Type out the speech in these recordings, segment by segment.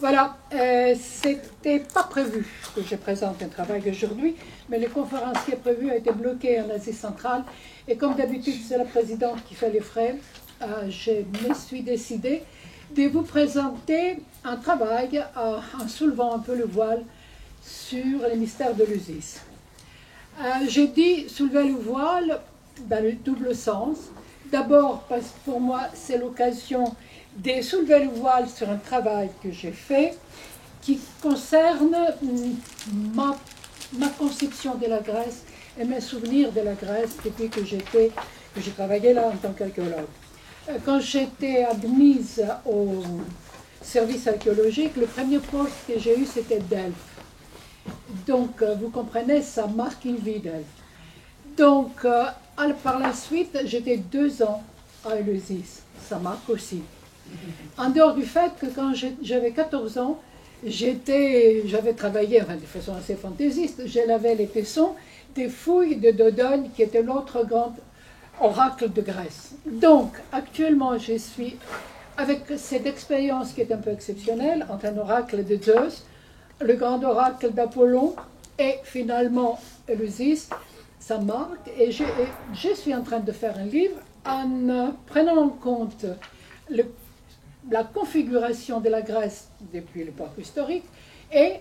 Voilà, c'était pas prévu que je présente un travail aujourd'hui, mais le conférencier prévu a été bloqué en Asie centrale. Et comme d'habitude, c'est la présidente qui fait les frais, je me suis décidée de vous présenter un travail en soulevant un peu le voile sur les mystères de l'Usis. J'ai dit soulever le voile dans le double sens. D'abord parce que pour moi, c'est l'occasion de soulever le voile sur un travail que j'ai fait qui concerne ma conception de la Grèce et mes souvenirs de la Grèce depuis que j'ai travaillé là en tant qu'archéologue. Quand j'étais admise au service archéologique, le premier poste que j'ai eu, c'était Delphes. Donc, vous comprenez, ça marque une vie d'Elphes. Donc, par la suite, j'étais 2 ans à Eleusis. Ça marque aussi. En dehors du fait que quand j'avais 14 ans, j'avais travaillé de façon assez fantaisiste. Je lavais les tessons des fouilles de Dodone, qui était l'autre grand oracle de Grèce. Donc, actuellement, je suis avec cette expérience qui est un peu exceptionnelle entre un oracle de Zeus, le grand oracle d'Apollon et finalement Eleusis. Ça marque, et je suis en train de faire un livre en prenant en compte la configuration de la Grèce depuis l'époque historique et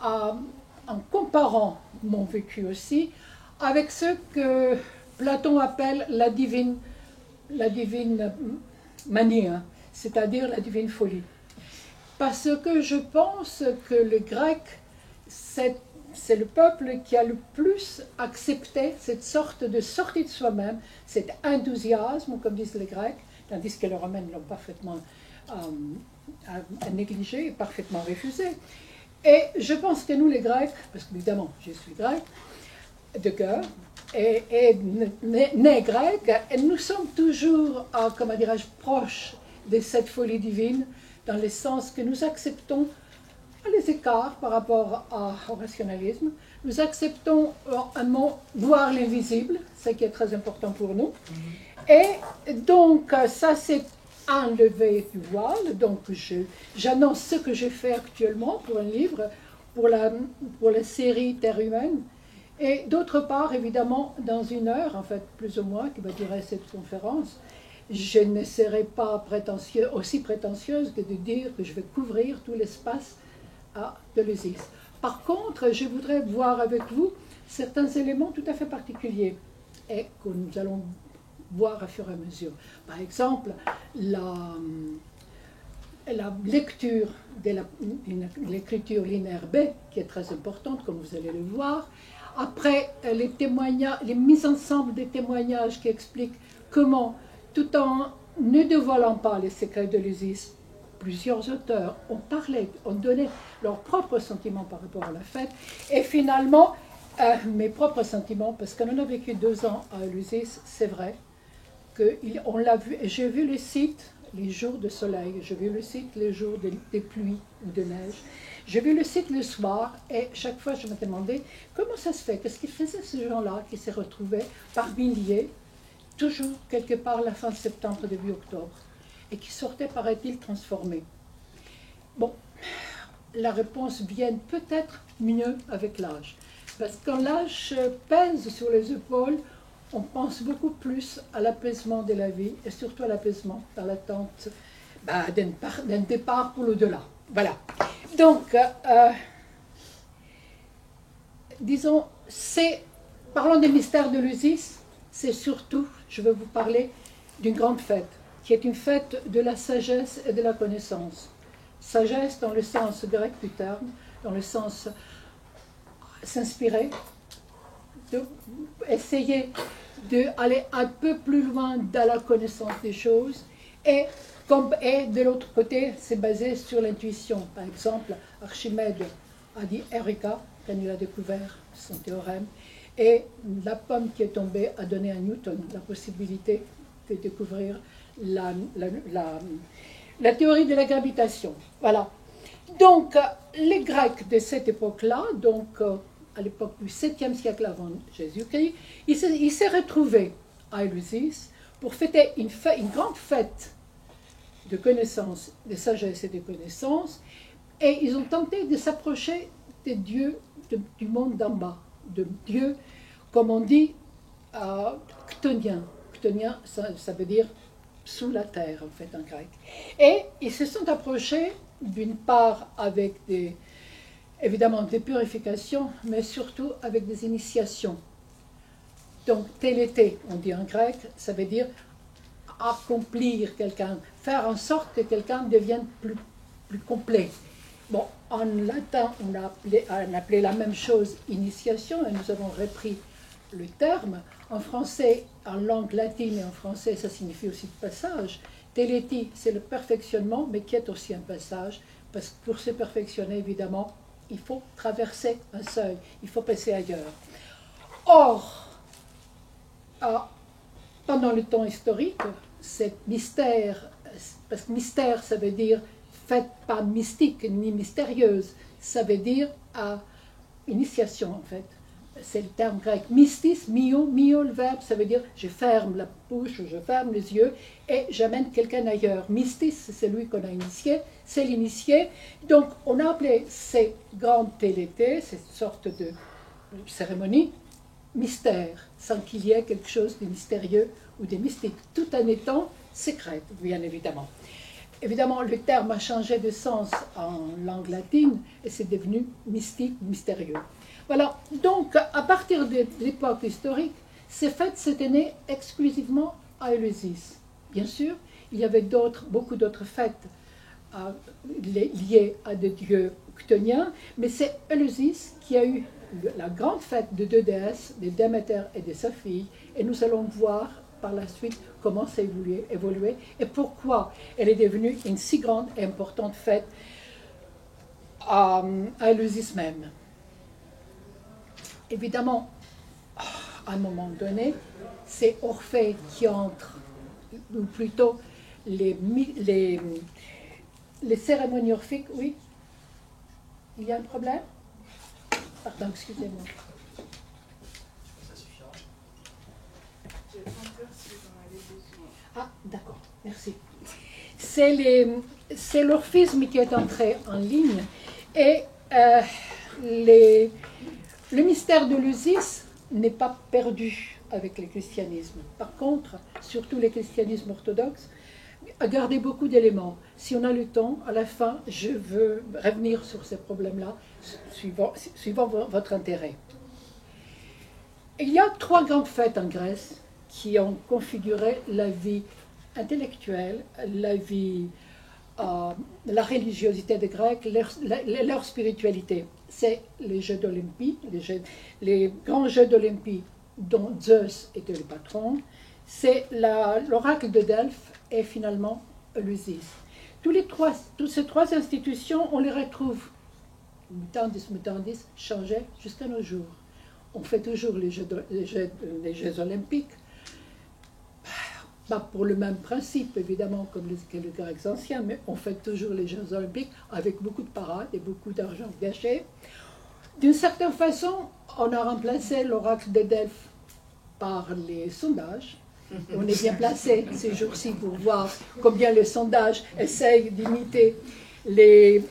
en comparant mon vécu aussi avec ce que Platon appelle la divine manie, hein, c'est-à-dire la divine folie. Parce que je pense que les Grecs, c'est le peuple qui a le plus accepté cette sorte de sortie de soi-même, cet enthousiasme, comme disent les Grecs, tandis que les Romains l'ont parfaitement négligé et parfaitement refusé. Et je pense que nous, les Grecs, parce qu'évidemment, je suis grec, de cœur, et né grec, et nous sommes toujours, comment dirais-je, proches de cette folie divine, dans le sens que nous acceptons les écarts par rapport au rationalisme. Nous acceptons voir l'invisible, ce qui est très important pour nous. Et donc, ça c'est enlevé du voile. Donc, j'annonce ce que j'ai fait actuellement pour un livre, pour la série Terre humaine. Et d'autre part, évidemment, dans 1 heure, en fait, plus ou moins, qui va durer cette conférence, je ne serai pas aussi prétentieuse que de dire que je vais couvrir tout l'espace de l'Eusis. Par contre, je voudrais voir avec vous certains éléments tout à fait particuliers et que nous allons voir à fur et à mesure. Par exemple, la lecture de l'écriture linéaire B, qui est très importante, comme vous allez le voir. Après, les mises ensemble des témoignages qui expliquent comment, tout en ne dévoilant pas les secrets de l'Eusis, plusieurs auteurs ont parlé, ont donné leurs propres sentiments par rapport à la fête. Et finalement, mes propres sentiments, parce qu'on a vécu 2 ans à Eleusis, c'est vrai, qu'on l'a vu, et j'ai vu le site les jours de soleil, j'ai vu le site les jours des pluies ou de neige, j'ai vu le site le soir, et chaque fois je me demandais comment ça se fait, qu'est-ce qu'ils faisaient ces gens-là qui se retrouvaient par milliers, toujours quelque part à la fin septembre, début octobre, et qui sortaient, paraît-il, transformés. Bon, la réponse vient peut-être mieux avec l'âge, parce que quand l'âge pèse sur les épaules, on pense beaucoup plus à l'apaisement de la vie, et surtout à l'apaisement dans l'attente d'un départ pour l'au-delà. Voilà. Donc, disons, parlons des mystères de l'Eusis, c'est surtout, je vais vous parler d'une grande fête, qui est une fête de la sagesse et de la connaissance. Sagesse dans le sens grec du terme, dans le sens s'inspirer, essayer d'aller un peu plus loin dans la connaissance des choses, et de l'autre côté, c'est basé sur l'intuition. Par exemple, Archimède a dit Eureka quand il a découvert son théorème, et la pomme qui est tombée a donné à Newton la possibilité de découvrir la théorie de la gravitation. Voilà. Donc, les Grecs de cette époque-là, donc à l'époque du 7e siècle avant Jésus-Christ, ils s'est retrouvés à Eleusis pour fêter une grande fête de connaissances, de sagesse et de connaissances, Et ils ont tenté de s'approcher des dieux du monde d'en bas, de dieux, comme on dit, chtoniens. Chtonien, ça veut dire sous la terre, en fait, en grec. Et ils se sont approchés, d'une part, avec évidemment des purifications, mais surtout avec des initiations. Donc, télété, on dit en grec, ça veut dire accomplir quelqu'un, faire en sorte que quelqu'un devienne plus complet. Bon, en latin, on appelait la même chose initiation, et nous avons repris le terme. En français, en langue latine et en français, ça signifie aussi passage. Téléti, c'est le perfectionnement, mais qui est aussi un passage, parce que pour se perfectionner, évidemment, il faut traverser un seuil, il faut passer ailleurs. Or, pendant le temps historique, ce mystère, parce que mystère, ça veut dire fait pas mystique ni mystérieuse, ça veut dire initiation en fait. C'est le terme grec mystis, mio, le verbe, ça veut dire je ferme la bouche, je ferme les yeux et j'amène quelqu'un ailleurs. Mystis, c'est celui qu'on a initié, c'est l'initié. Donc on a appelé ces grandes télétés, cette sorte de cérémonie, mystère, sans qu'il y ait quelque chose de mystérieux ou de mystique, tout en étant secrète, bien évidemment. Évidemment, le terme a changé de sens en langue latine et c'est devenu mystique, mystérieux. Voilà, donc à partir de l'époque historique, ces fêtes se tenaient exclusivement à Éleusis. Bien sûr, il y avait beaucoup d'autres fêtes liées à des dieux chtoniens, mais c'est Éleusis qui a eu la grande fête de deux déesses, de Déméter et de sa fille, et nous allons voir par la suite comment ça a évolué et pourquoi elle est devenue une si grande et importante fête à Éleusis même. Évidemment, à un moment donné, c'est Orphée qui entre, ou plutôt les cérémonies orphiques. Oui, il y a un problème? Pardon, excusez-moi. Ça suffira. Ah, d'accord, merci. C'est l'orphisme qui est entré en ligne et le mystère de l'Eusis n'est pas perdu avec le christianisme. Par contre, surtout le christianisme orthodoxe, a gardé beaucoup d'éléments. Si on a le temps, à la fin, je veux revenir sur ces problèmes-là, suivant votre intérêt. Il y a 3 grandes fêtes en Grèce qui ont configuré la vie intellectuelle, la vie, la religiosité des Grecs, leur spiritualité. C'est les Jeux d'Olympie, les grands Jeux d'Olympie dont Zeus était le patron. C'est l'oracle de Delphes et finalement Éleusis. Toutes ces 3 institutions, on les retrouve, mutandis, changées jusqu'à nos jours. On fait toujours les Jeux olympiques, pas pour le même principe évidemment comme les Grecs anciens, mais on fait toujours les Jeux olympiques avec beaucoup de parades et beaucoup d'argent gâché. D'une certaine façon, on a remplacé l'oracle de Delphes par les sondages. On est bien placé ces jours-ci pour voir combien les sondages essayent d'imiter les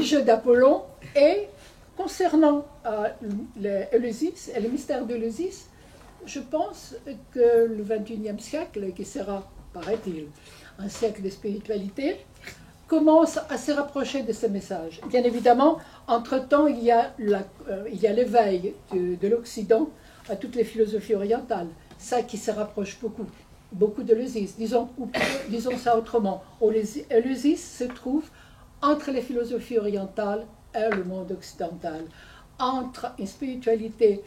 Jeux d'Apollon. Et concernant Éleusis et le mystère d'Éleusis, je pense que le XXIe siècle, qui sera, paraît-il, un siècle de spiritualité, commence à se rapprocher de ce message. Bien évidemment, entre-temps, il y a l'éveil de l'Occident à toutes les philosophies orientales, ça qui se rapproche beaucoup d'Éleusis. Disons ça autrement. Éleusis se trouve entre les philosophies orientales et le monde occidental, entre une spiritualité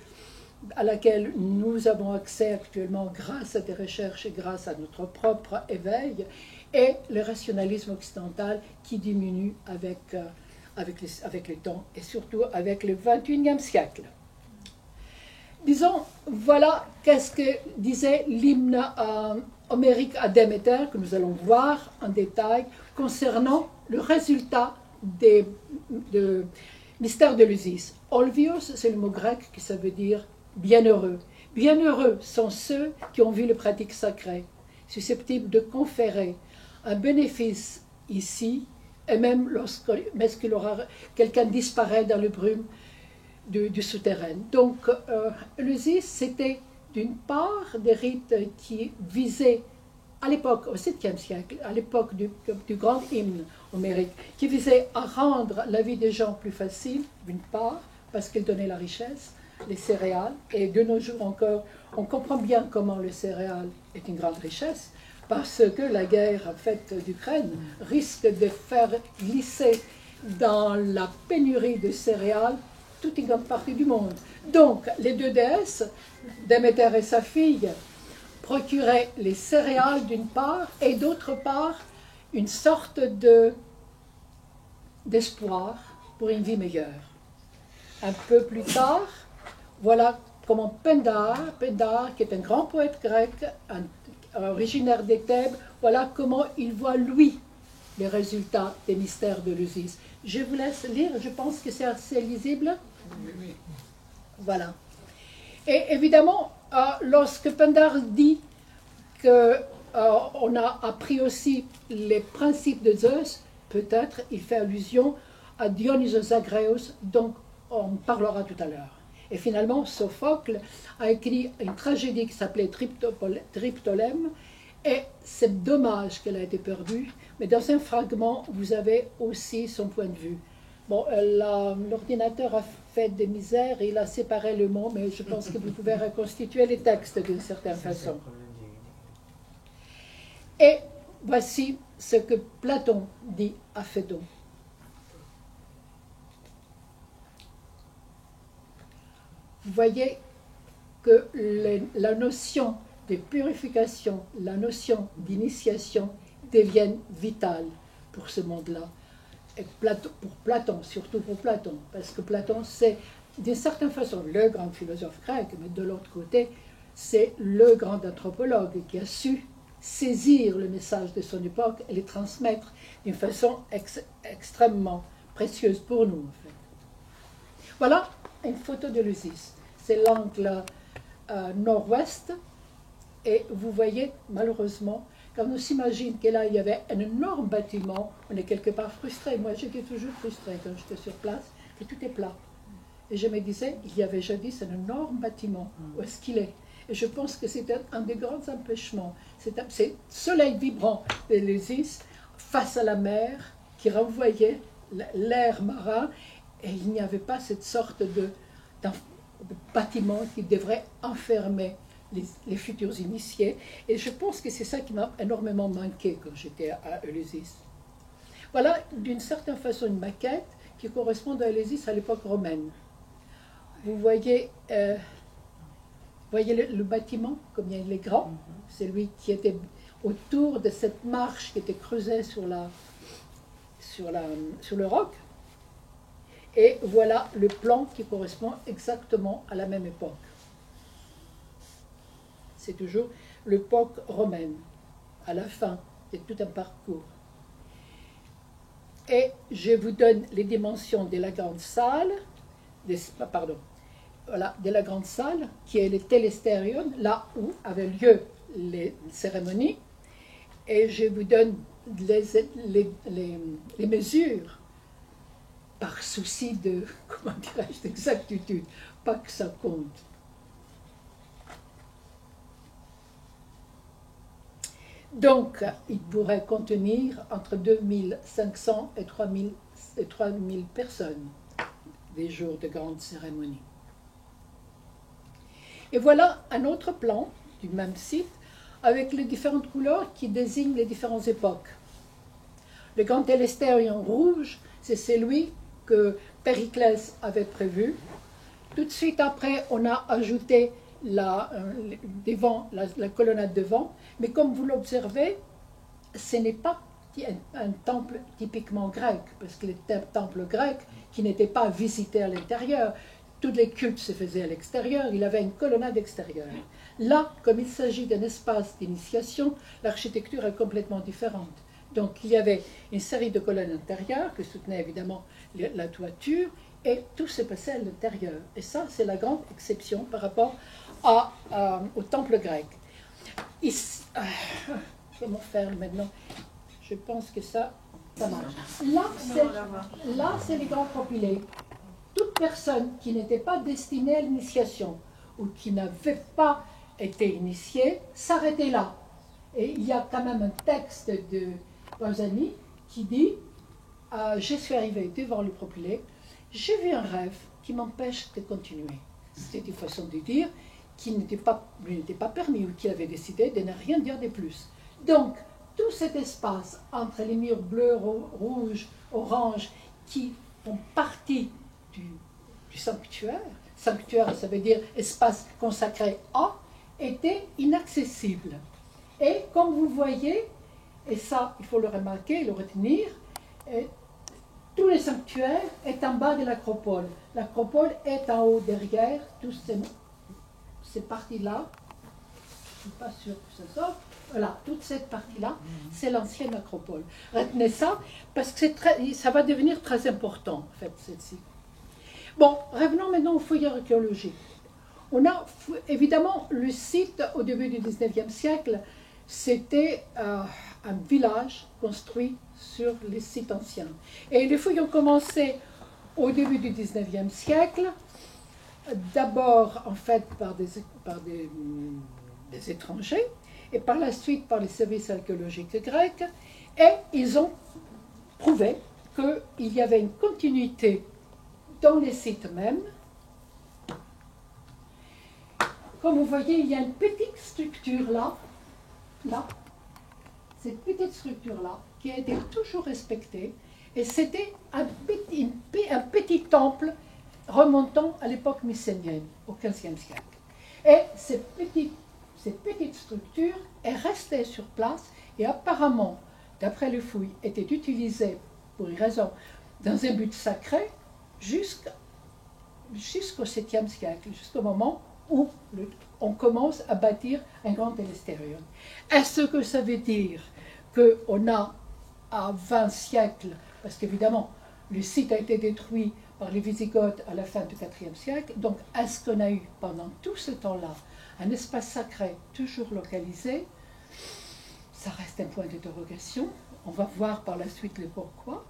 à laquelle nous avons accès actuellement grâce à des recherches et grâce à notre propre éveil, et le rationalisme occidental qui diminue avec le temps et surtout avec le XXIe siècle. Disons, voilà qu'est-ce que disait l'hymne homérique à Déméter, que nous allons voir en détail, concernant le résultat des mystères d'Éleusis. Olvios, c'est le mot grec qui ça veut dire bienheureux. Bienheureux sont ceux qui ont vu les pratiques sacrées, susceptibles de conférer un bénéfice ici, et même lorsque quelqu'un disparaît dans le brume du souterrain. Donc, l'Usis, c'était d'une part des rites qui visaient, à l'époque, au 7e siècle, à l'époque du grand hymne homérique, qui visaient à rendre la vie des gens plus facile, d'une part, parce qu'ils donnaient la richesse, les céréales, et de nos jours encore, on comprend bien comment le céréal est une grande richesse, parce que la guerre en fait d'Ukraine risque de faire glisser dans la pénurie de céréales toute une grande partie du monde. Donc, les deux déesses, Déméter et sa fille, procuraient les céréales d'une part, et d'autre part, une sorte d'espoir pour une vie meilleure. Un peu plus tard, voilà comment Pindare, qui est un grand poète grec, originaire des Thèbes, voilà comment il voit, lui, les résultats des mystères de l'Usis. Je vous laisse lire, je pense que c'est assez lisible. Oui. Voilà. Et évidemment, lorsque Pindare dit qu'on a appris aussi les principes de Zeus, peut-être il fait allusion à Dionysos Agreus, dont on parlera tout à l'heure. Et finalement, Sophocle a écrit une tragédie qui s'appelait Triptolème, et c'est dommage qu'elle a été perdue, mais dans un fragment, vous avez aussi son point de vue. Bon, l'ordinateur a fait des misères, il a séparé le mot, mais je pense que vous pouvez reconstituer les textes d'une certaine façon. Et voici ce que Platon dit à Phédon. Vous voyez que la notion de purification, la notion d'initiation deviennent vitales pour ce monde-là. Et pour Platon, surtout pour Platon, parce que Platon, c'est d'une certaine façon le grand philosophe grec, mais de l'autre côté, c'est le grand anthropologue qui a su saisir le message de son époque et le transmettre d'une façon extrêmement précieuse pour nous, en fait. Voilà une photo de l'Usis. C'est l'angle nord-ouest, et vous voyez, malheureusement, quand on s'imagine que là, il y avait un énorme bâtiment, on est quelque part frustré. Moi, j'étais toujours frustrée quand j'étais sur place, que tout est plat. Et je me disais, il y avait jadis un énorme bâtiment. Où est-ce qu'il est? Et je pense que c'était un des grands empêchements. C'est le soleil vibrant de l'Usis face à la mer qui renvoyait l'air marin, et il n'y avait pas cette sorte de bâtiment qui devrait enfermer les futurs initiés, et je pense que c'est ça qui m'a énormément manqué quand j'étais à Eleusis. Voilà d'une certaine façon une maquette qui correspond à Eleusis à l'époque romaine. Vous voyez, le bâtiment, combien il est grand, c'est lui qui était autour de cette marche qui était creusée sur le roc, et voilà le plan qui correspond exactement à la même époque. C'est toujours l'époque romaine, à la fin de tout un parcours. Et je vous donne les dimensions de la grande salle, de la grande salle, qui est le Telesterion, là où avaient lieu les cérémonies. Et je vous donne les mesures, par souci de, comment dirais-je, d'exactitude, pas que ça compte. Donc, il pourrait contenir entre 2500 et 3000 personnes, des jours de grandes cérémonies. Et voilà un autre plan du même site, avec les différentes couleurs qui désignent les différentes époques. Le grand Telestérion rouge, c'est celui que Périclès avait prévu. Tout de suite après, on a ajouté la colonnade de vent, mais comme vous l'observez, ce n'est pas un temple typiquement grec, parce que les temples grecs, qui n'étaient pas visités à l'intérieur, tous les cultes se faisaient à l'extérieur, il avait une colonnade extérieure. Là, comme il s'agit d'un espace d'initiation, l'architecture est complètement différente. Donc il y avait une série de colonnes intérieures qui soutenaient évidemment la toiture, et tout se passait à l'intérieur. Et ça, c'est la grande exception par rapport au temple grec. Comment faire maintenant? Je pense que ça marche. Là, c'est les grands propylées. Toute personne qui n'était pas destinée à l'initiation ou qui n'avait pas été initiée s'arrêtait là. Et il y a quand même un texte de Bolzani qui dit je suis arrivé devant le propylée, j'ai vu un rêve qui m'empêche de continuer. C'était une façon de dire qu'il lui n'était pas permis ou qu'il avait décidé de ne rien dire de plus. Donc, tout cet espace entre les murs bleus, rouges, orange, qui font partie du sanctuaire, sanctuaire ça veut dire espace consacré à, était inaccessible. Et comme vous voyez, et ça il faut le remarquer, le retenir, tous les sanctuaires est en bas de l'acropole. L'acropole est en haut derrière, toutes ces parties-là, je ne suis pas sûre que ça sorte. Voilà, toute cette partie-là, c'est l'ancienne acropole. Retenez ça, parce que ça va devenir très important, en fait, celle-ci. Bon, revenons maintenant aux fouilles archéologiques. On a, évidemment, le site, au début du 19e siècle, c'était un village construit sur les sites anciens. Et les fouilles ont commencé au début du 19e siècle, d'abord, en fait, par des étrangers, et par la suite par les services archéologiques grecs, et ils ont prouvé qu'il y avait une continuité dans les sites mêmes. Comme vous voyez, il y a une petite structure là, cette petite structure-là, qui a été toujours respectée, et c'était un petit temple remontant à l'époque mycénienne, au XVe siècle. Et cette petite structure est restée sur place et apparemment, d'après les fouilles, était utilisée pour une raison, dans un but sacré, jusqu'au 7e siècle, jusqu'au moment où on commence à bâtir un grand télestérion. Est-ce que ça veut dire qu'on a à 20 siècles, parce qu'évidemment, le site a été détruit par les Wisigoths à la fin du IVe siècle, donc est-ce qu'on a eu pendant tout ce temps-là un espace sacré toujours localisé? Ça reste un point d'interrogation. On va voir par la suite le pourquoi.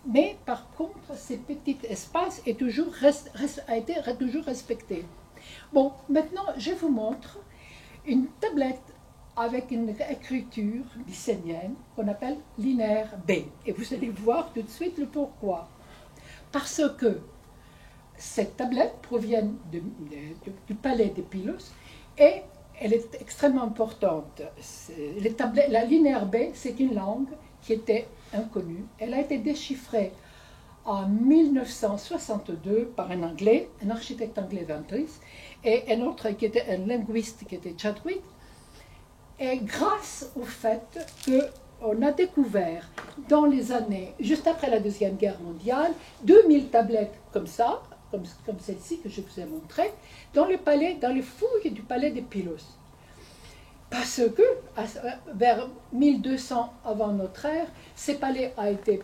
Mais par contre, ces petits espaces a été toujours respecté. Bon, maintenant, je vous montre une tablette avec une écriture mycénienne qu'on appelle linéaire B. Et vous allez voir tout de suite le pourquoi. Parce que cette tablette provient du palais de Pylos et elle est extrêmement importante. La linéaire B, c'est une langue qui était inconnue. Elle a été déchiffrée en 1962 par un Anglais, un architecte anglais Ventris, et un autre qui était un linguiste qui était Chadwick. Et grâce au fait qu'on a découvert dans les années, juste après la Deuxième Guerre mondiale, 2000 tablettes comme ça, comme celle-ci que je vous ai montrée, dans les fouilles du palais de Pylos. Parce que, vers 1200 avant notre ère, ce palais a été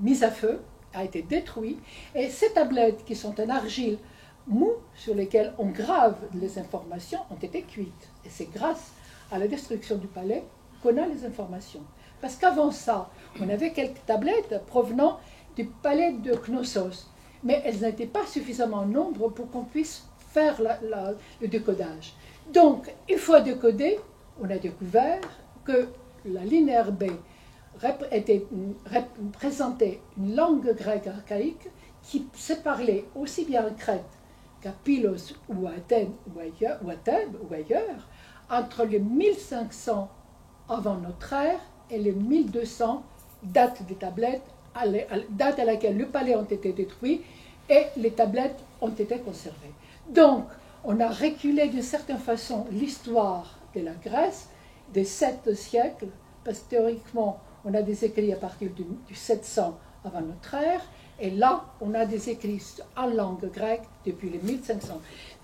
mis à feu, a été détruit, et ces tablettes, qui sont en argile mou, sur lesquelles on grave les informations, ont été cuites. Et c'est grâce à la destruction du palais qu'on a les informations. Parce qu'avant ça, on avait quelques tablettes provenant du palais de Knossos, mais elles n'étaient pas suffisamment en nombre pour qu'on puisse faire le décodage. Donc, une fois décodé, on a découvert que la linéaire B représentait une langue grecque archaïque qui se parlait aussi bien en Crète qu'à Pylos ou à Athènes ou à Thèbes ou ailleurs, entre les 1500 avant notre ère et les 1200, date des tablettes, date à laquelle le palais a été détruit et les tablettes ont été conservées. Donc, on a reculé d'une certaine façon l'histoire de la Grèce des 7 siècles, parce que théoriquement, on a des écrits à partir du 700 avant notre ère, et là, on a des écrits en langue grecque depuis les 1500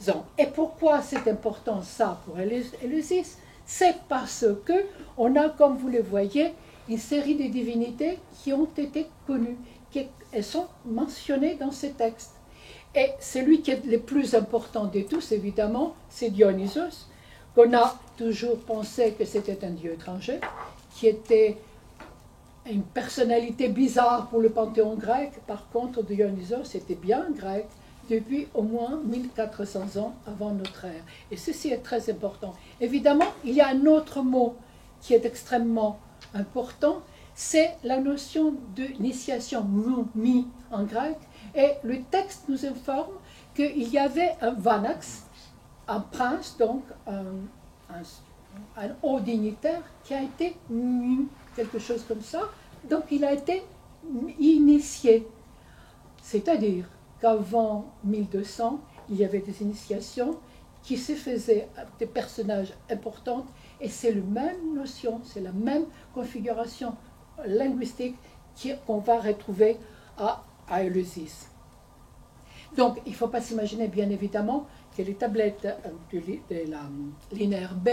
ans. Et pourquoi c'est important ça pour Éleusis? C'est parce qu'on a, comme vous le voyez, une série de divinités qui ont été connues, elles sont mentionnées dans ces textes. Et celui qui est le plus important de tous, évidemment, c'est Dionysos, qu'on a toujours pensé que c'était un dieu étranger, qui était une personnalité bizarre pour le panthéon grec. Par contre, Dionysos, c'était bien grec depuis au moins 1400 ans avant notre ère. Et ceci est très important. Évidemment, il y a un autre mot qui est extrêmement important, c'est la notion d'initiation, mi en grec, et le texte nous informe qu'il y avait un vanax, un prince, donc un haut dignitaire, qui a été mu, quelque chose comme ça, donc il a été initié. C'est-à-dire qu'avant 1200, il y avait des initiations qui se faisaient à des personnages importants, et c'est la même notion, c'est la même configuration linguistique qu'on va retrouver à Éleusis. Donc, il ne faut pas s'imaginer, bien évidemment, que les tablettes de la linéaire B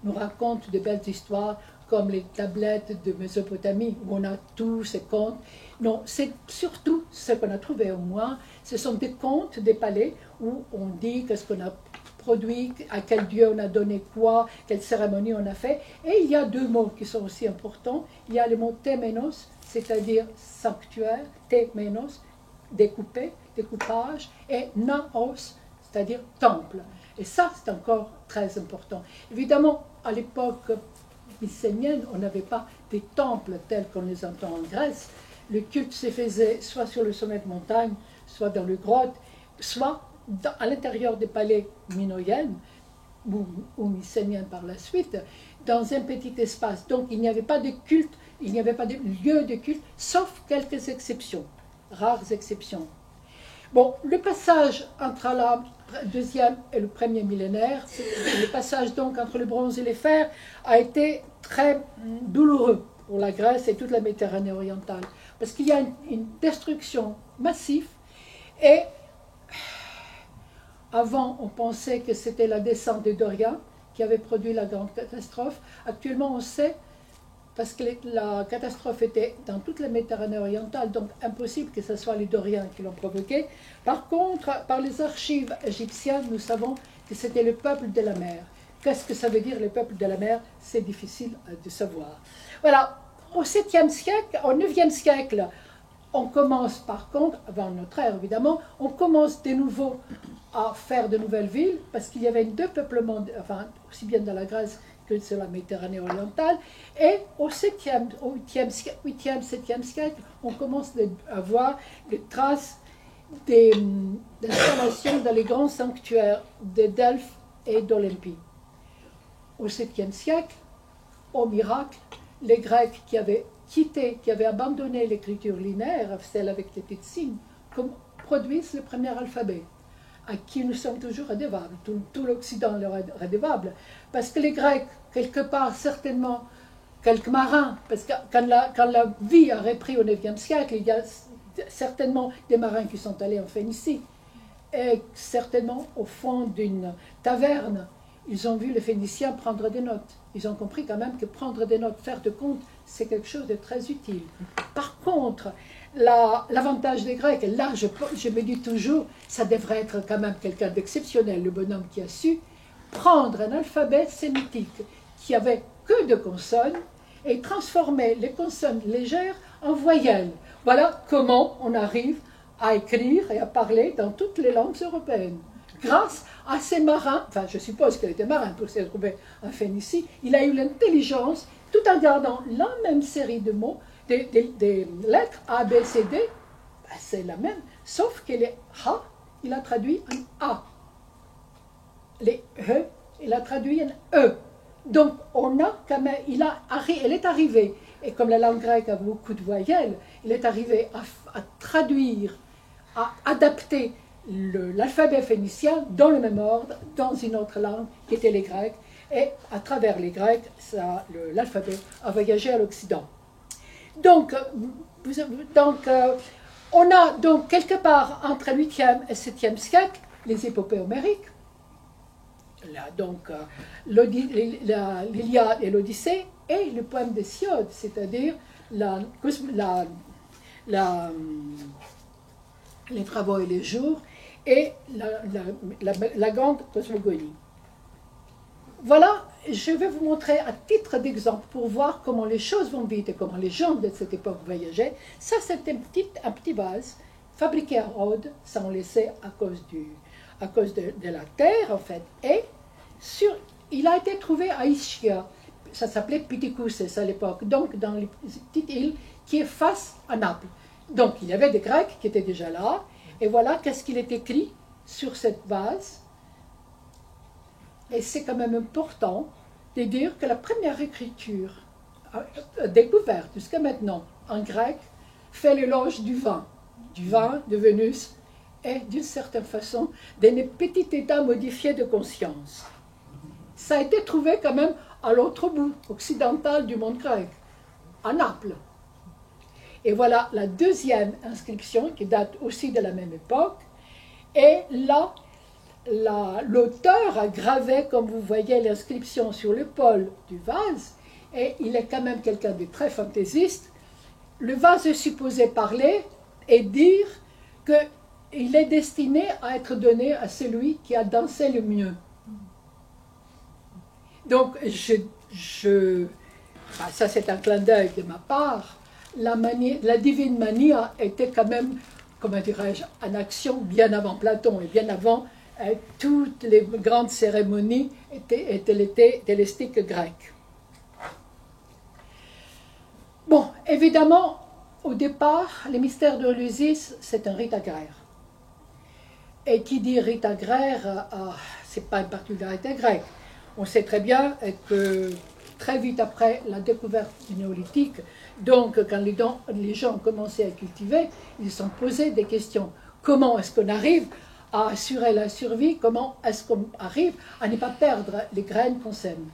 nous racontent de belles histoires comme les tablettes de Mésopotamie, où on a tous ces contes. Non, c'est surtout ce qu'on a trouvé au moins. Ce sont des contes des palais où on dit qu'est-ce qu'on a produit, à quel dieu on a donné quoi, quelle cérémonie on a fait. Et il y a deux mots qui sont aussi importants. Il y a le mot téménos, c'est-à-dire sanctuaire, téménos, découpé, découpage, et naos, c'est-à-dire temple. Et ça, c'est encore très important. Évidemment, à l'époque mycénienne, on n'avait pas des temples tels qu'on les entend en Grèce. Le culte se faisait soit sur le sommet de montagne, soit dans les grottes, soit à l'intérieur des palais minoïennes, ou mycéniens par la suite, dans un petit espace. Donc il n'y avait pas de culte, il n'y avait pas de lieu de culte, sauf quelques exceptions, rares exceptions. Bon, le passage entre la deuxième et le premier millénaire, le passage donc entre le bronze et les fers, a été très douloureux pour la Grèce et toute la Méditerranée orientale, parce qu'il y a une destruction massive, et avant on pensait que c'était la descente des Doriens qui avait produit la grande catastrophe. Actuellement on sait, parce que la catastrophe était dans toute la Méditerranée orientale, donc impossible que ce soit les Doriens qui l'ont provoqué. Par contre, par les archives égyptiennes, nous savons que c'était le peuple de la mer. Qu'est-ce que ça veut dire, le peuple de la mer? C'est difficile de savoir. Voilà, au 7e siècle, au 9e siècle, on commence par contre, avant notre ère évidemment, on commence de nouveau à faire de nouvelles villes, parce qu'il y avait deux peuplements, enfin, aussi bien dans la Grèce que sur la Méditerranée orientale, et au 7e, 7e siècle, on commence à voir des traces d'installations dans les grands sanctuaires de Delphes et d'Olympie. Au 7e siècle, au miracle, les Grecs qui avaient quitté, qui avaient abandonné l'écriture linéaire, celle avec les petits signes, produisent le premier alphabet, à qui nous sommes toujours redevables, tout l'Occident leur est redevable, parce que les Grecs, quelque part, certainement, quelques marins, parce que quand la vie a repris au 9e siècle, il y a certainement des marins qui sont allés en Phénicie, et certainement au fond d'une taverne, ils ont vu les Phéniciens prendre des notes. Ils ont compris quand même que prendre des notes, faire de compte, c'est quelque chose de très utile. Par contre, l'avantage des Grecs, et là je me dis toujours, ça devrait être quand même quelqu'un d'exceptionnel, le bonhomme qui a su prendre un alphabet sémitique qui avait que de consonnes et transformer les consonnes légères en voyelles. Voilà comment on arrive à écrire et à parler dans toutes les langues européennes. Grâce à ces marins, enfin je suppose qu'il était marin pour se trouver en Phénicie, il a eu l'intelligence, tout en gardant la même série de mots, des lettres A, B, C, D, ben c'est la même, sauf que les A, il a traduit en A. Les E, il a traduit en E. Donc on a quand même, elle est arrivée, et comme la langue grecque a beaucoup de voyelles, il est arrivé à traduire, à adapter l'alphabet phénicien dans le même ordre, dans une autre langue qui était les Grecs, et à travers les Grecs, l'alphabet a voyagé à l'Occident. Donc, on a donc quelque part entre le 8e et 7e siècle les épopées homériques, donc l'Iliade et l'Odyssée, et le poème d'Hésiode, c'est-à-dire les travaux et les jours, et la grande cosmogonie. Voilà, je vais vous montrer à titre d'exemple pour voir comment les choses vont vite et comment les gens de cette époque voyageaient. Ça, c'est un petit vase fabriqué à Rhodes, ça on le sait à cause de la terre en fait. Et il a été trouvé à Ischia, ça s'appelait Pithekousses à l'époque, donc dans les petites îles qui est face à Naples. Donc il y avait des Grecs qui étaient déjà là, et voilà qu'est-ce qu'il est écrit sur cette vase. Et c'est quand même important de dire que la première écriture découverte jusqu'à maintenant en grec fait l'éloge du vin de Vénus et d'une certaine façon d'un petit état modifié de conscience. Ça a été trouvé quand même à l'autre bout occidental du monde grec, à Naples. Et voilà la deuxième inscription qui date aussi de la même époque. Et là, l'auteur a gravé, comme vous voyez, l'inscription sur l'épaule du vase, et il est quand même quelqu'un de très fantaisiste. Le vase est supposé parler et dire qu'il est destiné à être donné à celui qui a dansé le mieux. Donc, ça c'est un clin d'œil de ma part, la divine mania était quand même, comment dirais-je, en action bien avant Platon et bien avant toutes les grandes cérémonies hellénistiques grecques. Bon, évidemment, au départ, les mystères d'Éleusis, c'est un rite agraire. Et qui dit rite agraire, ce n'est pas une particularité grecque. On sait très bien que très vite après la découverte du néolithique, donc quand les gens ont commencé à cultiver, ils se sont posés des questions. Comment est-ce qu'on arrive à assurer la survie? Comment est-ce qu'on arrive à ne pas perdre les graines qu'on sème?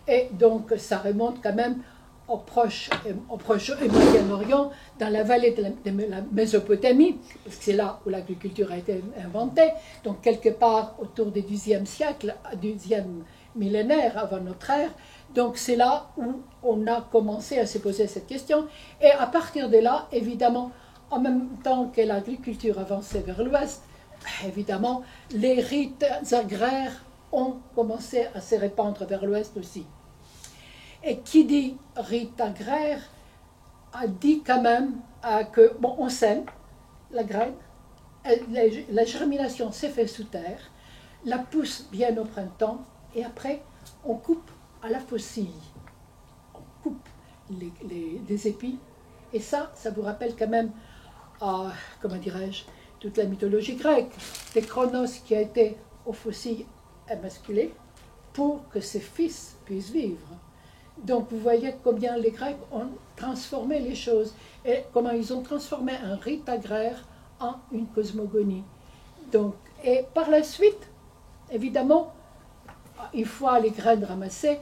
Et donc ça remonte quand même au Proche et Moyen-Orient, dans la vallée de la Mésopotamie, parce que c'est là où l'agriculture a été inventée, donc quelque part autour du XIe siècle, XIe millénaire avant notre ère. Donc c'est là où on a commencé à se poser cette question. Et à partir de là, évidemment, en même temps que l'agriculture avançait vers l'ouest, évidemment, les rites agraires ont commencé à se répandre vers l'ouest aussi. Et qui dit rite agraire a dit quand même que, bon, on sème la graine, la germination s'est faite sous terre, la pousse bien au printemps, et après, on coupe à la faucille. On coupe les épis. Et ça vous rappelle quand même, comment dirais-je, toute la mythologie grecque. C'est Chronos qui a été aux faucilles émasculé pour que ses fils puissent vivre. Donc vous voyez combien les Grecs ont transformé les choses et comment ils ont transformé un rite agraire en une cosmogonie. Donc, et par la suite, évidemment, une fois les graines ramassées,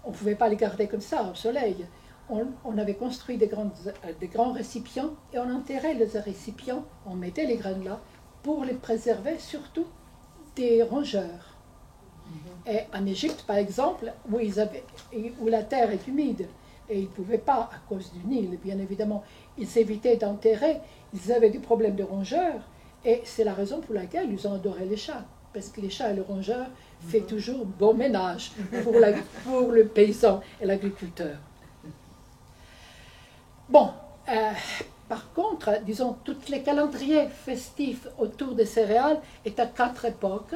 on ne pouvait pas les garder comme ça au soleil. On avait construit des grands récipients et on enterrait les récipients, on mettait les graines là pour les préserver surtout des rongeurs. Et en Égypte, par exemple, où la terre est humide, et ils ne pouvaient pas, à cause du Nil, bien évidemment, ils évitaient d'enterrer, ils avaient des problèmes de rongeurs, et c'est la raison pour laquelle ils ont adoré les chats, parce que les chats et les rongeurs font toujours bon ménage pour le paysan et l'agriculteur. Bon, par contre, disons, tous les calendriers festifs autour des céréales est à 4 époques.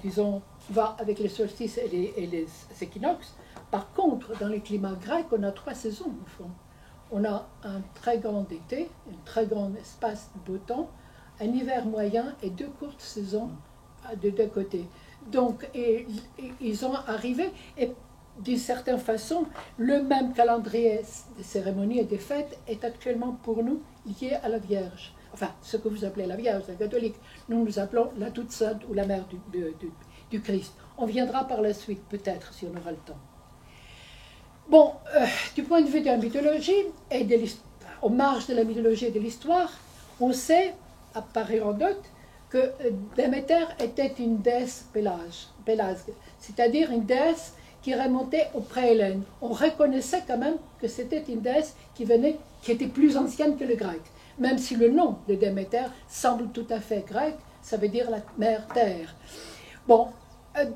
Disons, va avec les solstices et les équinoxes. Par contre, dans les climats grecs, on a 3 saisons, au fond. On a un très grand été, un très grand espace de beau temps, un hiver moyen et 2 courtes saisons de 2 côtés. Donc, ils ont arrivé, et d'une certaine façon, le même calendrier des cérémonies et des fêtes est actuellement pour nous lié à la Vierge. Enfin, ce que vous appelez la Vierge, la catholique. Nous appelons la Toute Sainte ou la Mère du Christ. On viendra par la suite, peut-être, si on aura le temps. Bon, du point de vue de la mythologie, et aux marges de la mythologie et de l'histoire, on sait, à part Hérodote, que Déméter était une déesse pélasgue, c'est-à-dire une déesse qui remontait au pré-hellène. On reconnaissait quand même que c'était une déesse qui était plus ancienne que le grec. Même si le nom de Déméter semble tout à fait grec, ça veut dire la mère terre. Bon,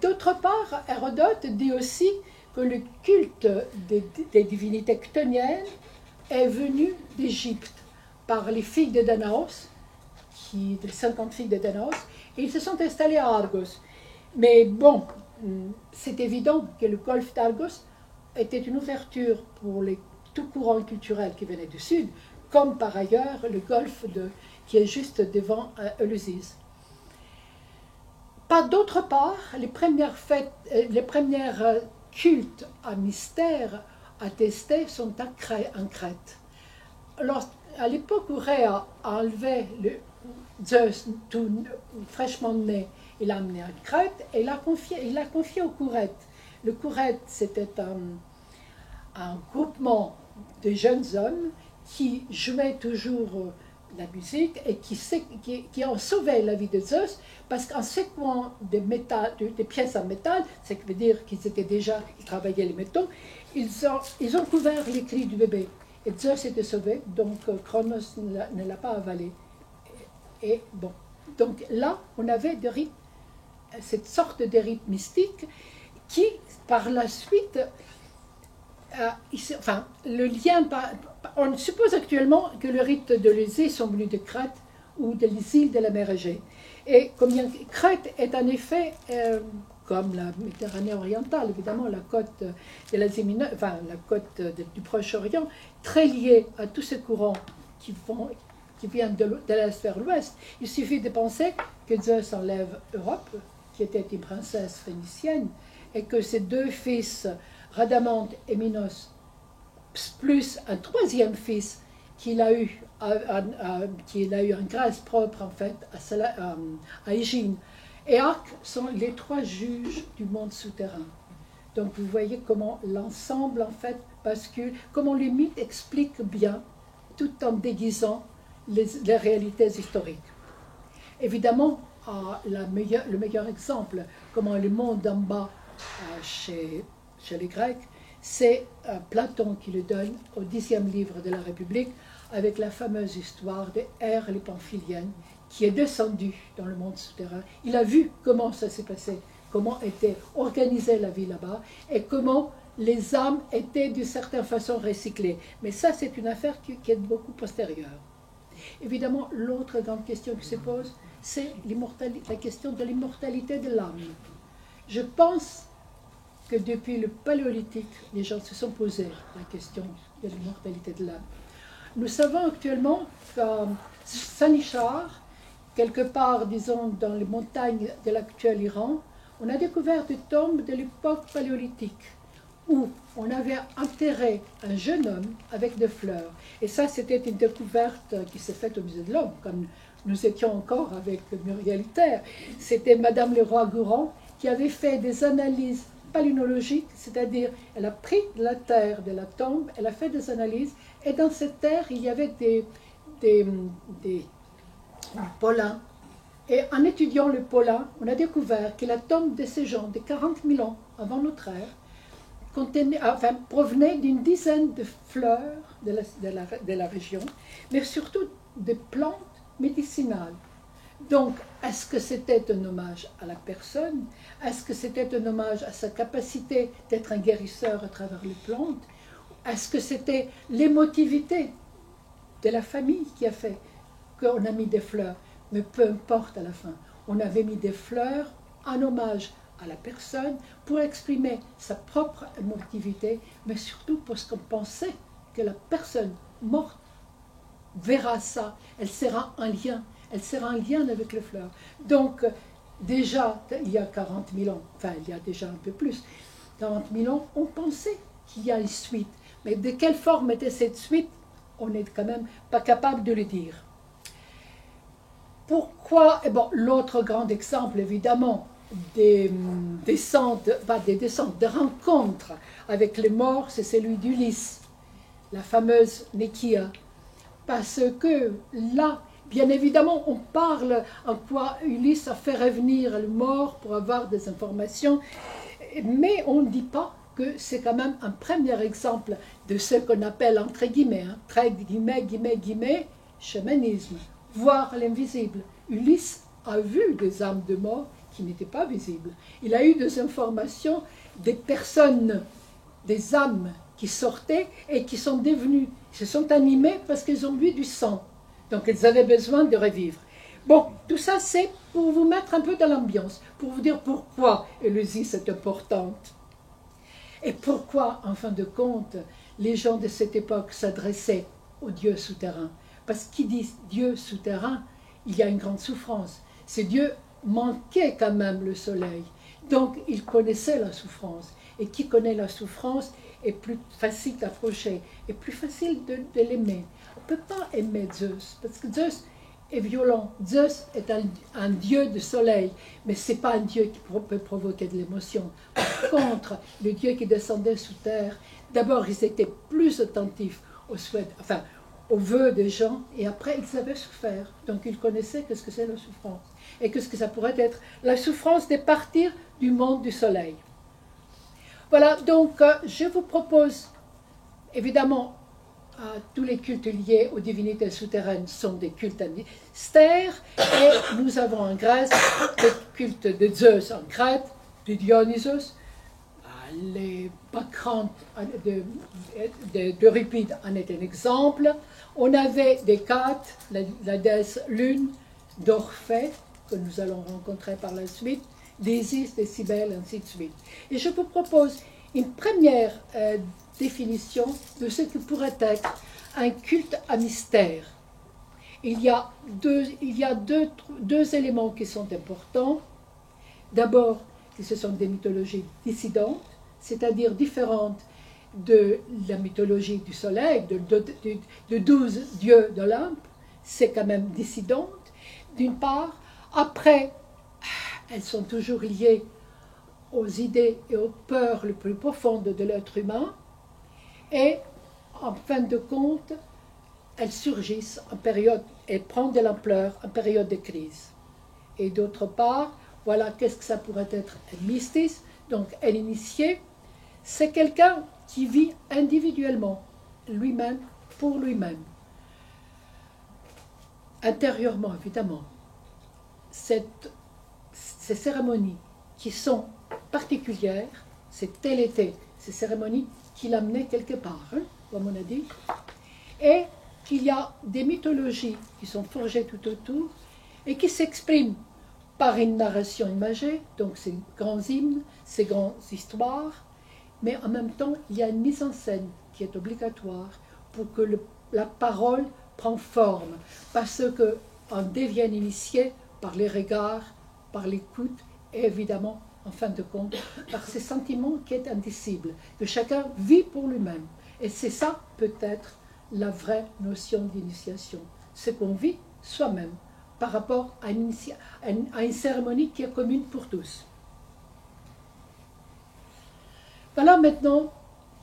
D'autre part, Hérodote dit aussi que le culte des divinités chthoniennes est venu d'Égypte par les filles de Danaos, les 50 filles de Danaos, et ils se sont installés à Argos. Mais bon, c'est évident que le golfe d'Argos était une ouverture pour tout courant culturel qui venait du sud, comme par ailleurs le golfe qui est juste devant Éleusis. Par d'autre part, les premières cultes à mystère attestés sont en Crète. Alors, à l'époque où Rhea a enlevé Zeus tout fraîchement né, il l'a amené à Crète et il l'a confié au Courètes. Le Courètes, c'était un groupement de jeunes hommes qui jouaient toujours la musique et qui ont sauvé la vie de Zeus parce qu'en secouant des pièces en métal, ce qui veut dire qu'ils travaillaient les métaux, ils ont couvert les cris du bébé. Et Zeus était sauvé, donc Cronos ne l'a pas avalé. Et bon, donc là, on avait cette sorte de rite mystique qui, par la suite, le lien, on suppose actuellement que le rite de l'Élysée sont venus de Crète ou des îles de la mer Égée. Et comme Crète est en effet, comme la Méditerranée orientale, évidemment, la côte de l'Asie mineure, la côte du Proche-Orient, très liée à tous ces courants qui viennent de l'Est vers l'Ouest. Il suffit de penser que Zeus enlève Europe, qui était une princesse phénicienne, et que ses deux fils, Rhadamante et Minos, plus un troisième fils qu'il a eu en Grèce propre, en fait, à Égine, et Arc, sont les trois juges du monde souterrain. Donc vous voyez comment l'ensemble, en fait, bascule, comment les mythes expliquent bien, tout en déguisant les réalités historiques. Évidemment, le meilleur exemple, comment le monde d'en bas chez les Grecs, c'est Platon qui le donne au 10e livre de la République, avec la fameuse histoire de Hère les Pamphyliennes, qui est descendu dans le monde souterrain. Il a vu comment ça s'est passé, comment était organisée la vie là-bas, et comment les âmes étaient d'une certaine façon recyclées. Mais ça, c'est une affaire qui est beaucoup postérieure. Évidemment, l'autre grande question qui se pose, c'est la question de l'immortalité de l'âme. Je pense que depuis le Paléolithique, les gens se sont posés la question de l'immortalité de l'âme. Nous savons actuellement qu'à Sanishar, quelque part, disons, dans les montagnes de l'actuel Iran, on a découvert des tombes de l'époque paléolithique où on avait enterré un jeune homme avec des fleurs. Et ça, c'était une découverte qui s'est faite au Musée de l'Homme, comme nous étions encore avec Muriel Terre. C'était Madame Leroy-Gourand qui avait fait des analyses palynologiques, c'est-à-dire elle a pris la terre de la tombe, elle a fait des analyses, et dans cette terre, il y avait des pollins. Et en étudiant le pollin, on a découvert que la tombe de ces gens de 40 000 ans avant notre ère provenait d'une dizaine de fleurs de la région, mais surtout de plantes médicinales. Donc, est-ce que c'était un hommage à la personne? Est-ce que c'était un hommage à sa capacité d'être un guérisseur à travers les plantes? Est-ce que c'était l'émotivité de la famille qui a fait qu'on a mis des fleurs? Mais peu importe à la fin, on avait mis des fleurs en hommage à la personne pour exprimer sa propre émotivité, mais surtout parce qu'on pensait que la personne morte verra ça, elle sera en lien. Elle sera en lien avec les fleurs. Donc, déjà, il y a 40 000 ans, enfin, il y a déjà un peu plus, 40 000 ans, on pensait qu'il y a une suite. Mais de quelle forme était cette suite? On n'est quand même pas capable de le dire. Pourquoi? Eh bon, l'autre grand exemple, évidemment, des descentes, de rencontres avec les morts, c'est celui d'Ulysse, la fameuse Nékia. Parce que là, bien évidemment, on parle en quoi Ulysse a fait revenir le mort pour avoir des informations, mais on ne dit pas que c'est quand même un premier exemple de ce qu'on appelle, entre guillemets, trait de guillemets, chamanisme, voir l'invisible. Ulysse a vu des âmes de mort qui n'était pas visible. Il a eu des informations des personnes, des âmes qui sortaient et qui sont devenues, se sont animées parce qu'elles ont bu du sang. Donc elles avaient besoin de revivre. Bon, tout ça c'est pour vous mettre un peu dans l'ambiance, pour vous dire pourquoi Éleusis est importante. Et pourquoi, en fin de compte, les gens de cette époque s'adressaient au Dieu souterrain. Parce qu'ils disent Dieu souterrain, il y a une grande souffrance. Ces dieux manquaient quand même le soleil. Donc, ils connaissaient la souffrance. Et qui connaît la souffrance est plus facile d'approcher, est plus facile de l'aimer. On ne peut pas aimer Zeus, parce que Zeus est violent. Zeus est un dieu de soleil, mais ce n'est pas un dieu qui peut provoquer de l'émotion. Par contre, le dieu qui descendait sous terre, d'abord, ils étaient plus attentifs aux vœux des gens, et après, ils avaient souffert. Donc, ils connaissaient ce que c'est la souffrance, et ce que ça pourrait être la souffrance de partir du monde du soleil. Voilà, donc, je vous propose, évidemment, tous les cultes liés aux divinités souterraines sont des cultes à mystère, et nous avons en Grèce le culte de Zeus en Crète, de Dionysos, les bacchantes d'Euripide en est un exemple. On avait Décate, la déesse lune, d'Orphée, que nous allons rencontrer par la suite, d'Isis, de Cybèle, ainsi de suite. Et je vous propose une première définition de ce que pourrait être un culte à mystère. Il y a deux éléments qui sont importants. D'abord, que ce sont des mythologies dissidentes, c'est-à-dire différentes de la mythologie du soleil, de 12 dieux d'Olympe. C'est quand même dissidente, d'une part. Après, elles sont toujours liées aux idées et aux peurs les plus profondes de l'être humain. Et, en fin de compte, elles surgissent en période, et prennent de l'ampleur en période de crise. Et d'autre part, voilà qu'est-ce que ça pourrait être un mystique. Donc, un initié, c'est quelqu'un qui vit individuellement, lui-même, pour lui-même. Intérieurement, évidemment. Ces cérémonies qui sont particulières, c'est tel était ces cérémonies qui l'amenaient quelque part, hein, comme on a dit, et qu'il y a des mythologies qui sont forgées tout autour et qui s'expriment par une narration imagée, donc ces grands hymnes, ces grandes histoires, mais en même temps, il y a une mise en scène qui est obligatoire pour que la parole prenne forme, parce qu'on devient initié par les regards, par l'écoute, et évidemment, en fin de compte, par ces sentiments qui est indicible, que chacun vit pour lui-même. Et c'est ça, peut-être, la vraie notion d'initiation. Ce qu'on vit soi-même, par rapport à une cérémonie qui est commune pour tous. Voilà maintenant,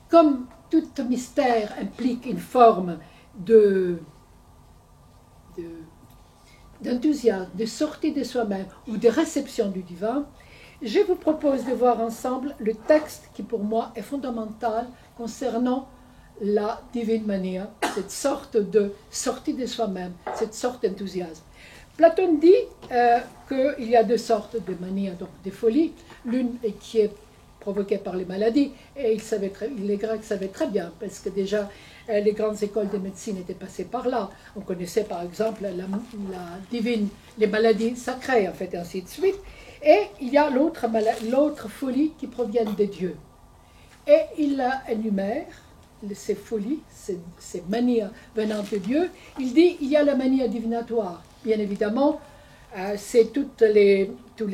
comme tout mystère implique une forme d'enthousiasme, de sortie de soi-même ou de réception du divin, je vous propose de voir ensemble le texte qui pour moi est fondamental concernant la divine mania, cette sorte de sortie de soi-même, cette sorte d'enthousiasme. Platon dit qu'il y a deux sortes de mania, donc de folie, l'une qui est provoquée par les maladies, et les Grecs savaient très bien, parce que déjà les grandes écoles de médecine étaient passées par là. On connaissait par exemple les maladies sacrées, en fait, et ainsi de suite. Et il y a l'autre folie qui provient des dieux. Et il énumère ces folies, ces manies venant de Dieu. Il dit il y a la manie divinatoire. Bien évidemment, c'est tous les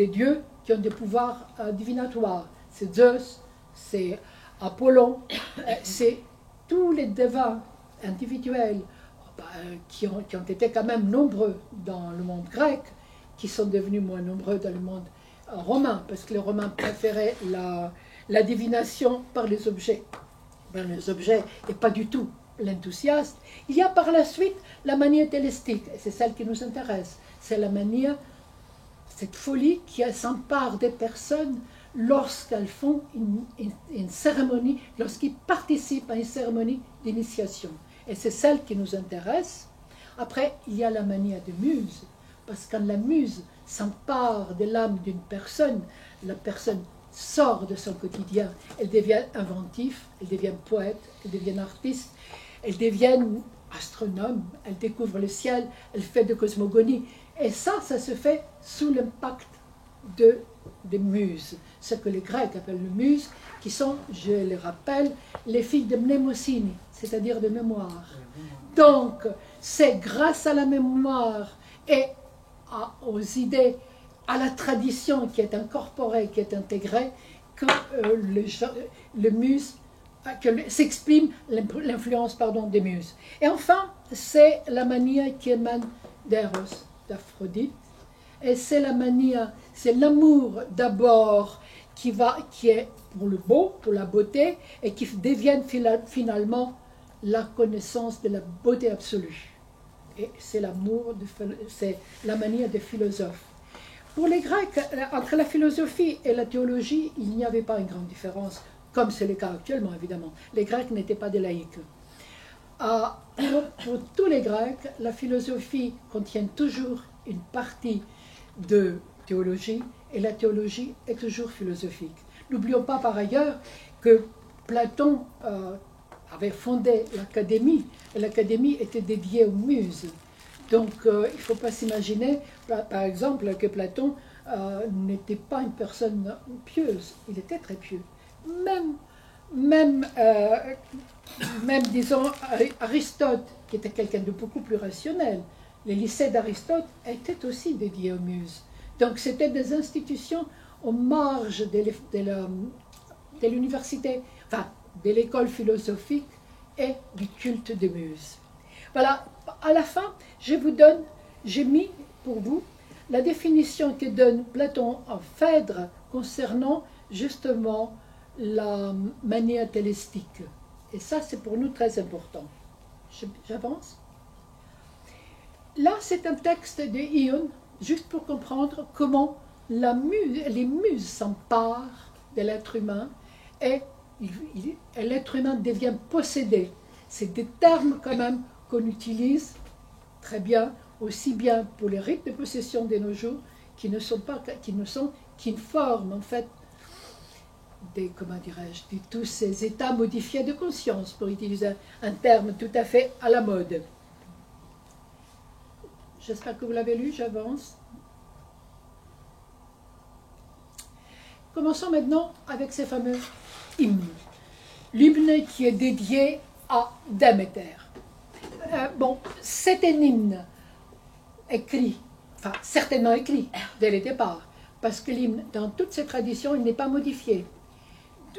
dieux qui ont des pouvoirs divinatoires. C'est Zeus, c'est Apollon, c'est tous les devins individuels qui ont été quand même nombreux dans le monde grec, qui sont devenus moins nombreux dans le monde romain, parce que les Romains préféraient la divination par les objets. Les objets et pas du tout l'enthousiasme. Il y a par la suite la manie télestique, et c'est celle qui nous intéresse. C'est la manie, cette folie qui s'empare des personnes lorsqu'elles font une cérémonie, lorsqu'ils participent à une cérémonie d'initiation. Et c'est celle qui nous intéresse. Après, il y a la manie de muse, parce que quand la muse s'empare de l'âme d'une personne, la personne sort de son quotidien, elle devient inventive, elle devient poète, elle devient artiste, elle devient astronome, elle découvre le ciel, elle fait de cosmogonie. Et ça se fait sous l'impact des muses, ce que les Grecs appellent les muses, qui sont, je les rappelle, les filles de mnémosine, c'est-à-dire de mémoire. Donc, c'est grâce à la mémoire et aux idées, à la tradition qui est incorporée, qui est intégrée, que le muse, s'exprime l'influence des muses. Et enfin, c'est la mania qui émane d'Eros, d'Aphrodite, et c'est la mania, c'est l'amour d'abord qui est pour le beau, pour la beauté, et qui devient finalement la connaissance de la beauté absolue. Et c'est c'est la mania des philosophes. Pour les Grecs, entre la philosophie et la théologie, il n'y avait pas une grande différence, comme c'est le cas actuellement, évidemment. Les Grecs n'étaient pas des laïcs. Pour tous les Grecs, la philosophie contient toujours une partie de théologie, et la théologie est toujours philosophique. N'oublions pas par ailleurs que Platon avait fondé l'académie, et l'académie était dédiée aux muses. Donc il ne faut pas s'imaginer, par exemple, que Platon n'était pas une personne pieuse. Il était très pieux. Même disons, Aristote, qui était quelqu'un de beaucoup plus rationnel, les lycées d'Aristote étaient aussi dédiés aux muses. Donc c'était des institutions aux marges de l'université, enfin de l'école philosophique et du culte des muses. Voilà, à la fin, j'ai mis pour vous la définition que donne Platon en Phèdre concernant justement la mania télestique. Et ça, c'est pour nous très important. J'avance. Là, c'est un texte de Ion, juste pour comprendre comment les muses s'emparent de l'être humain et l'être humain devient possédé. C'est des termes quand même qu'on utilise très bien, aussi bien pour les rites de possession de nos jours, qui forment en fait de tous ces états modifiés de conscience, pour utiliser un terme tout à fait à la mode. J'espère que vous l'avez lu, j'avance. Commençons maintenant avec ces fameux hymnes. L'hymne qui est dédié à Déméter. C'est un hymne écrit, enfin certainement écrit dès le départ, parce que l'hymne, dans toutes ses traditions, il n'est pas modifié.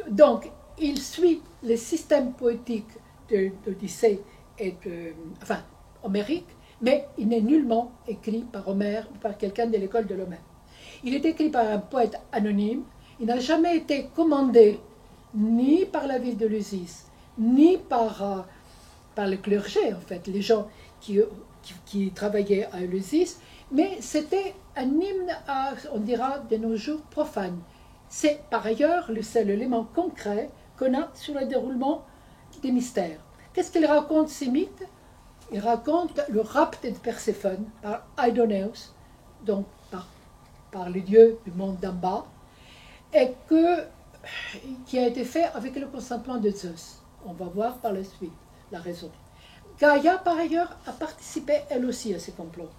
Donc, il suit le système poétique d'Odyssée et homérique, mais il n'est nullement écrit par Homère ou par quelqu'un de l'école de l'Homère. Il est écrit par un poète anonyme, il n'a jamais été commandé ni par la ville de Lusis, ni par le clergé, en fait, les gens qui travaillaient à Lusis, mais c'était un hymne, on dira, de nos jours profane. C'est par ailleurs le seul élément concret qu'on a sur le déroulement des mystères. Qu'est-ce qu'il raconte, ces mythes? Il raconte le rapt de Perséphone par Aidoneus, donc par les dieux du monde d'en bas, et qui a été fait avec le consentement de Zeus. On va voir par la suite la raison. Gaïa, par ailleurs, a participé elle aussi à ce complot.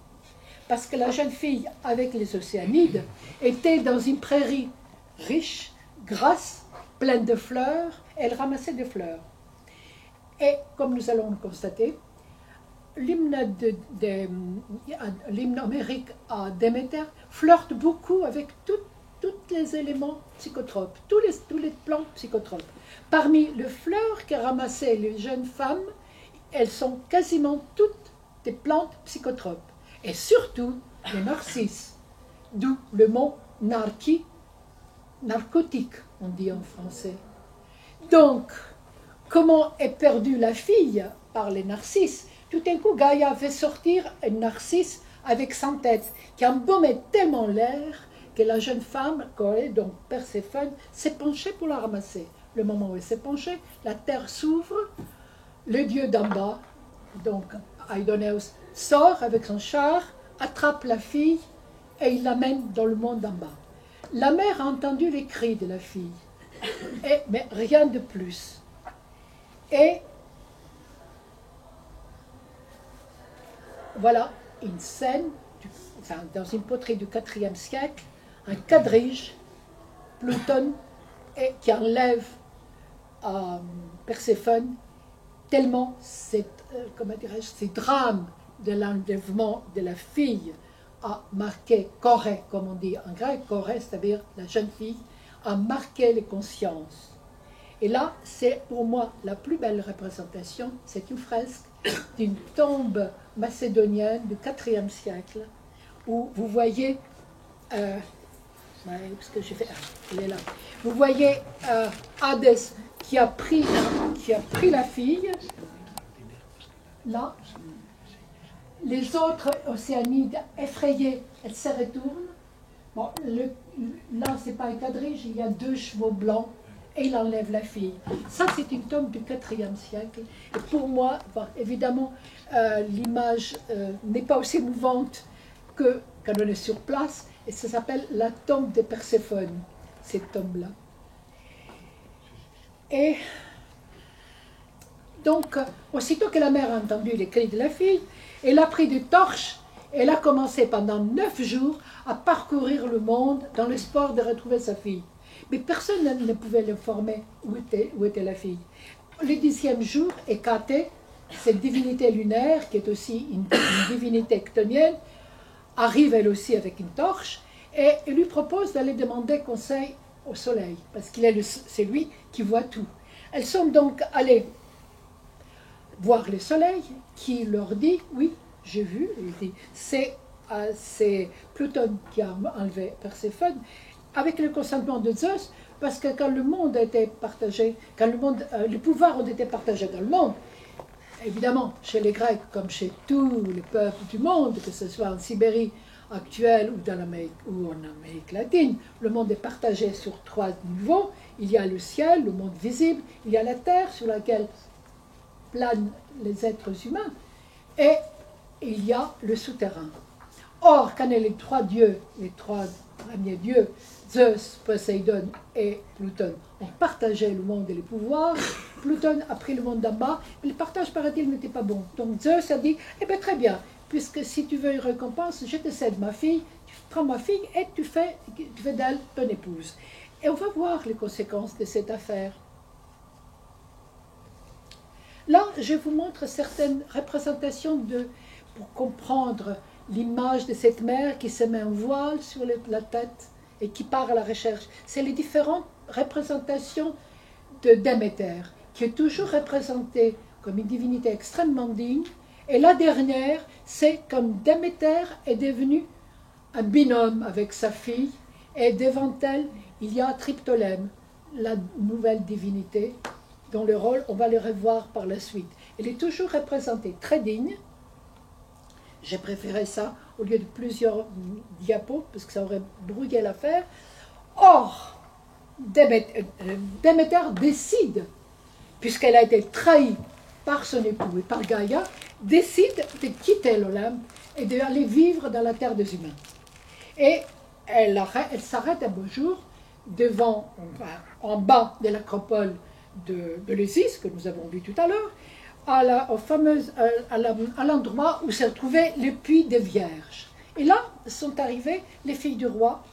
Parce que la jeune fille, avec les Océanides, était dans une prairie riche, grasse, pleine de fleurs, elle ramassait des fleurs. Et comme nous allons le constater, l'hymne homérique à Déméter flirte beaucoup avec tous les éléments psychotropes, tous les plants psychotropes. Parmi les fleurs que ramassaient les jeunes femmes, elles sont quasiment toutes des plantes psychotropes. Et surtout les narcisses, d'où le mot narcotique, on dit en français. Donc, comment est perdue la fille par les narcisses? Tout d'un coup, Gaïa fait sortir un narcisse avec 100 têtes, qui embaumait tellement l'air que la jeune femme, donc Perséphone, s'est penchée pour la ramasser. Le moment où elle s'est penchée, la terre s'ouvre, le dieu d'en bas, donc Aidoneus, sort avec son char, attrape la fille et il l'amène dans le monde d'en bas. La mère a entendu les cris de la fille, mais rien de plus. Et voilà une scène, dans une poterie du IVe siècle, un quadrige, Pluton, qui enlève Perséphone, tellement ces drames de l'enlèvement de la fille a marqué, choré, comme on dit en grec, choré, c'est-à-dire la jeune fille, a marqué les consciences. Et là, c'est pour moi la plus belle représentation, c'est une fresque d'une tombe macédonienne du IVe siècle, où vous voyez, parce que j'ai fait, elle est là. Vous voyez Hadès qui a pris la fille, là. Les autres Océanides, effrayées, elles se retournent. Bon, là, ce n'est pas un quadrige, il y a 2 chevaux blancs et il enlève la fille. Ça, c'est une tombe du IVe siècle. Et pour moi, évidemment, l'image n'est pas aussi mouvante que quand on est sur place. Et ça s'appelle la tombe de Perséphone, cette tombe-là. Et donc, aussitôt que la mère a entendu les cris de la fille, elle a pris des torches, elle a commencé pendant 9 jours à parcourir le monde dans l'espoir de retrouver sa fille. Mais personne ne pouvait l'informer où était la fille. Le 10e jour, Hécate, cette divinité lunaire, qui est aussi une divinité chthonienne, arrive elle aussi avec une torche, et elle lui propose d'aller demander conseil au soleil, parce c'est lui qui voit tout. Elles sont donc allées voir le soleil, qui leur dit, oui, j'ai vu, il dit, c'est Pluton qui a enlevé Perséphone, avec le consentement de Zeus, parce que quand le monde a été partagé, quand les pouvoirs ont été partagés dans le monde, évidemment, chez les Grecs, comme chez tous les peuples du monde, que ce soit en Sibérie actuelle ou en Amérique latine, le monde est partagé sur 3 niveaux. Il y a le ciel, le monde visible, il y a la terre sur laquelle planent les êtres humains, et il y a le souterrain. Or, quand les 3 dieux, les 3 premiers dieux, Zeus, Poséidon et Pluton, ont partagé le monde et les pouvoirs, Pluton a pris le monde d'en bas, et le partage, paraît-il, n'était pas bon. Donc Zeus a dit, eh bien très bien, puisque si tu veux une récompense, je te cède ma fille, tu prends ma fille et tu fais d'elle ton épouse. Et on va voir les conséquences de cette affaire. Là, je vous montre certaines représentations pour comprendre l'image de cette mère qui se met un voile sur la tête et qui part à la recherche. C'est les différentes représentations de Déméter, qui est toujours représentée comme une divinité extrêmement digne. Et la dernière, c'est comme Déméter est devenue un binôme avec sa fille, et devant elle, il y a Triptolème, la nouvelle divinité, dont le rôle, on va le revoir par la suite. Elle est toujours représentée très digne. J'ai préféré ça au lieu de plusieurs diapos, parce que ça aurait brouillé l'affaire. Or, Déméter décide, puisqu'elle a été trahie par son époux et par Gaïa, décide de quitter l'Olympe et d'aller vivre dans la terre des humains. Et elle s'arrête un beau jour en bas de l'acropole d'Éleusis, que nous avons vu tout à l'heure, à l'endroit où se trouvait le puits des Vierges. Et là sont arrivées les filles du roi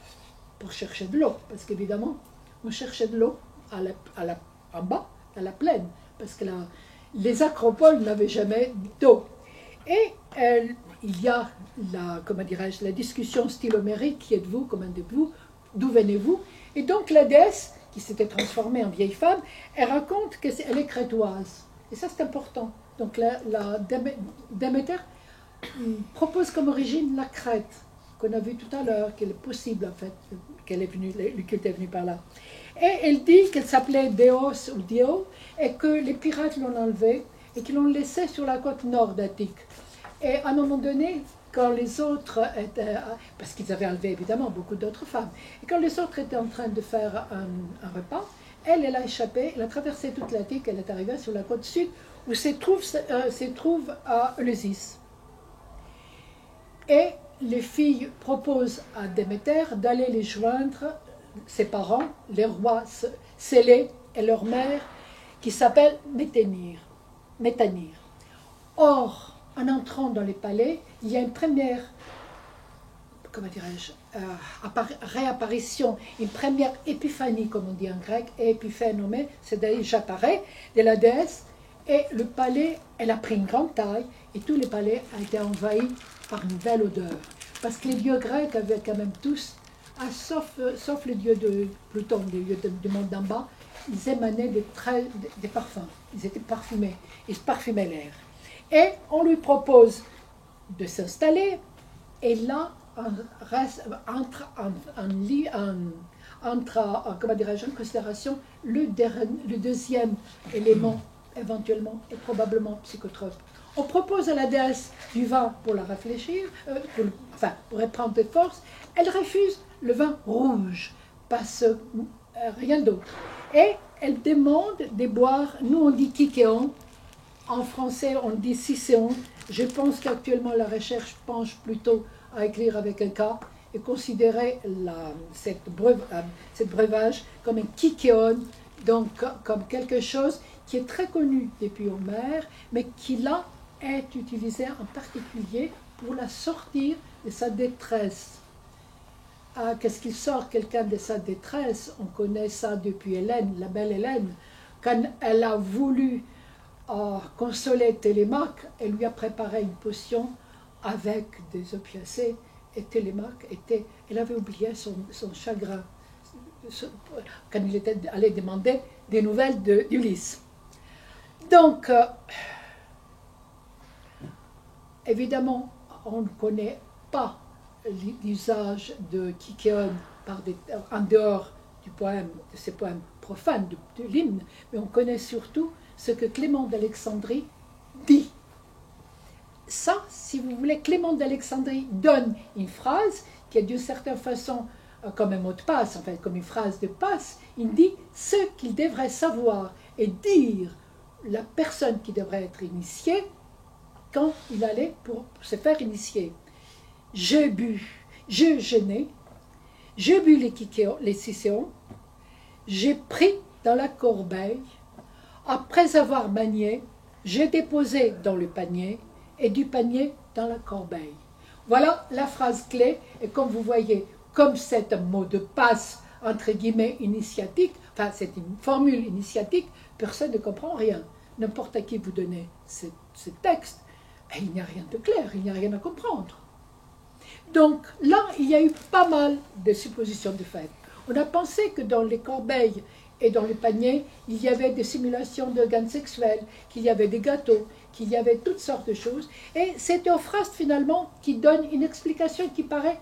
pour chercher de l'eau, parce qu'évidemment, on cherchait de l'eau en bas, à la plaine, parce que les acropoles n'avaient jamais d'eau. Et il y a la discussion stylomérique, qui êtes-vous, comment êtes-vous, d'où venez-vous? Et donc la déesse, qui s'était transformée en vieille femme, elle raconte qu'elle est crétoise. Et ça, c'est important. Donc Déméter propose comme origine la Crète, qu'on a vu tout à l'heure, qu'elle est possible en fait, le culte est venu par là. Et elle dit qu'elle s'appelait Déos ou Dio, et que les pirates l'ont enlevée, et qu'ils l'ont laissée sur la côte nord d'Attique. Et à un moment donné, quand les autres étaient, parce qu'ils avaient enlevé évidemment beaucoup d'autres femmes, et quand les autres étaient en train de faire un repas, elle a échappé, elle a traversé toute l'Attique, elle est arrivée sur la côte sud, où se trouve à Éleusis. Et les filles proposent à Déméter d'aller les joindre, ses parents, les rois scellés et leur mère, qui s'appelle Métanire. Or, en entrant dans les palais, il y a une première, comment dirais-je, réapparition, une première épiphanie, comme on dit en grec, et épiphénomé, c'est-à-dire j'apparais de la déesse, et le palais, elle a pris une grande taille, et tous les palais ont été envahis par une belle odeur. Parce que les dieux grecs avaient quand même tous, sauf le dieu de Pluton, le dieu du monde d'en bas, ils émanaient des parfums, ils étaient parfumés, ils parfumaient l'air. Et on lui propose de s'installer, et là, entre comment dirais-je, en considération le deuxième élément, éventuellement et probablement psychotrope. On propose à la déesse du vin pour la réfléchir, pour reprendre de force. Elle refuse le vin rouge, parce rien d'autre. Et elle demande de boire, nous on dit kikéon, en français on dit cicéon. Je pense qu'actuellement la recherche penche plutôt à écrire avec un K et considérer cette breuvage comme un kikéon, donc comme quelque chose qui est très connu depuis Homère, mais qui là est utilisé en particulier pour la sortir de sa détresse. Ah, qu'est-ce qu'il sort quelqu'un de sa détresse? On connaît ça depuis Hélène, la belle Hélène. Quand elle a voulu consoler Télémaque, elle lui a préparé une potion avec des opiacés, et Télémaque elle avait oublié son chagrin quand il était allé demander des nouvelles d'Ulysse. Donc, évidemment, on ne connaît pas l'usage de kikéon en dehors du poème, de ces poèmes profanes, de l'hymne, mais on connaît surtout ce que Clément d'Alexandrie dit. Ça, si vous voulez, Clément d'Alexandrie donne une phrase qui est d'une certaine façon comme un mot de passe, en fait, comme une phrase de passe. Il dit ce qu'il devrait savoir et dire la personne qui devrait être initiée quand il allait pour se faire initier. J'ai bu, j'ai jeûné, j'ai bu les cicéons, j'ai pris dans la corbeille, après avoir manié, j'ai déposé dans le panier, et du panier dans la corbeille. Voilà la phrase clé, et comme vous voyez, comme c'est un mot de passe, entre guillemets, initiatique, enfin c'est une formule initiatique, personne ne comprend rien. N'importe à qui vous donnez ce texte, et il n'y a rien de clair, il n'y a rien à comprendre. Donc là, il y a eu pas mal de suppositions de fait. On a pensé que dans les corbeilles et dans les paniers, il y avait des simulations d'organes sexuels, qu'il y avait des gâteaux, qu'il y avait toutes sortes de choses. Et c'est Théophraste, finalement, qui donne une explication qui paraît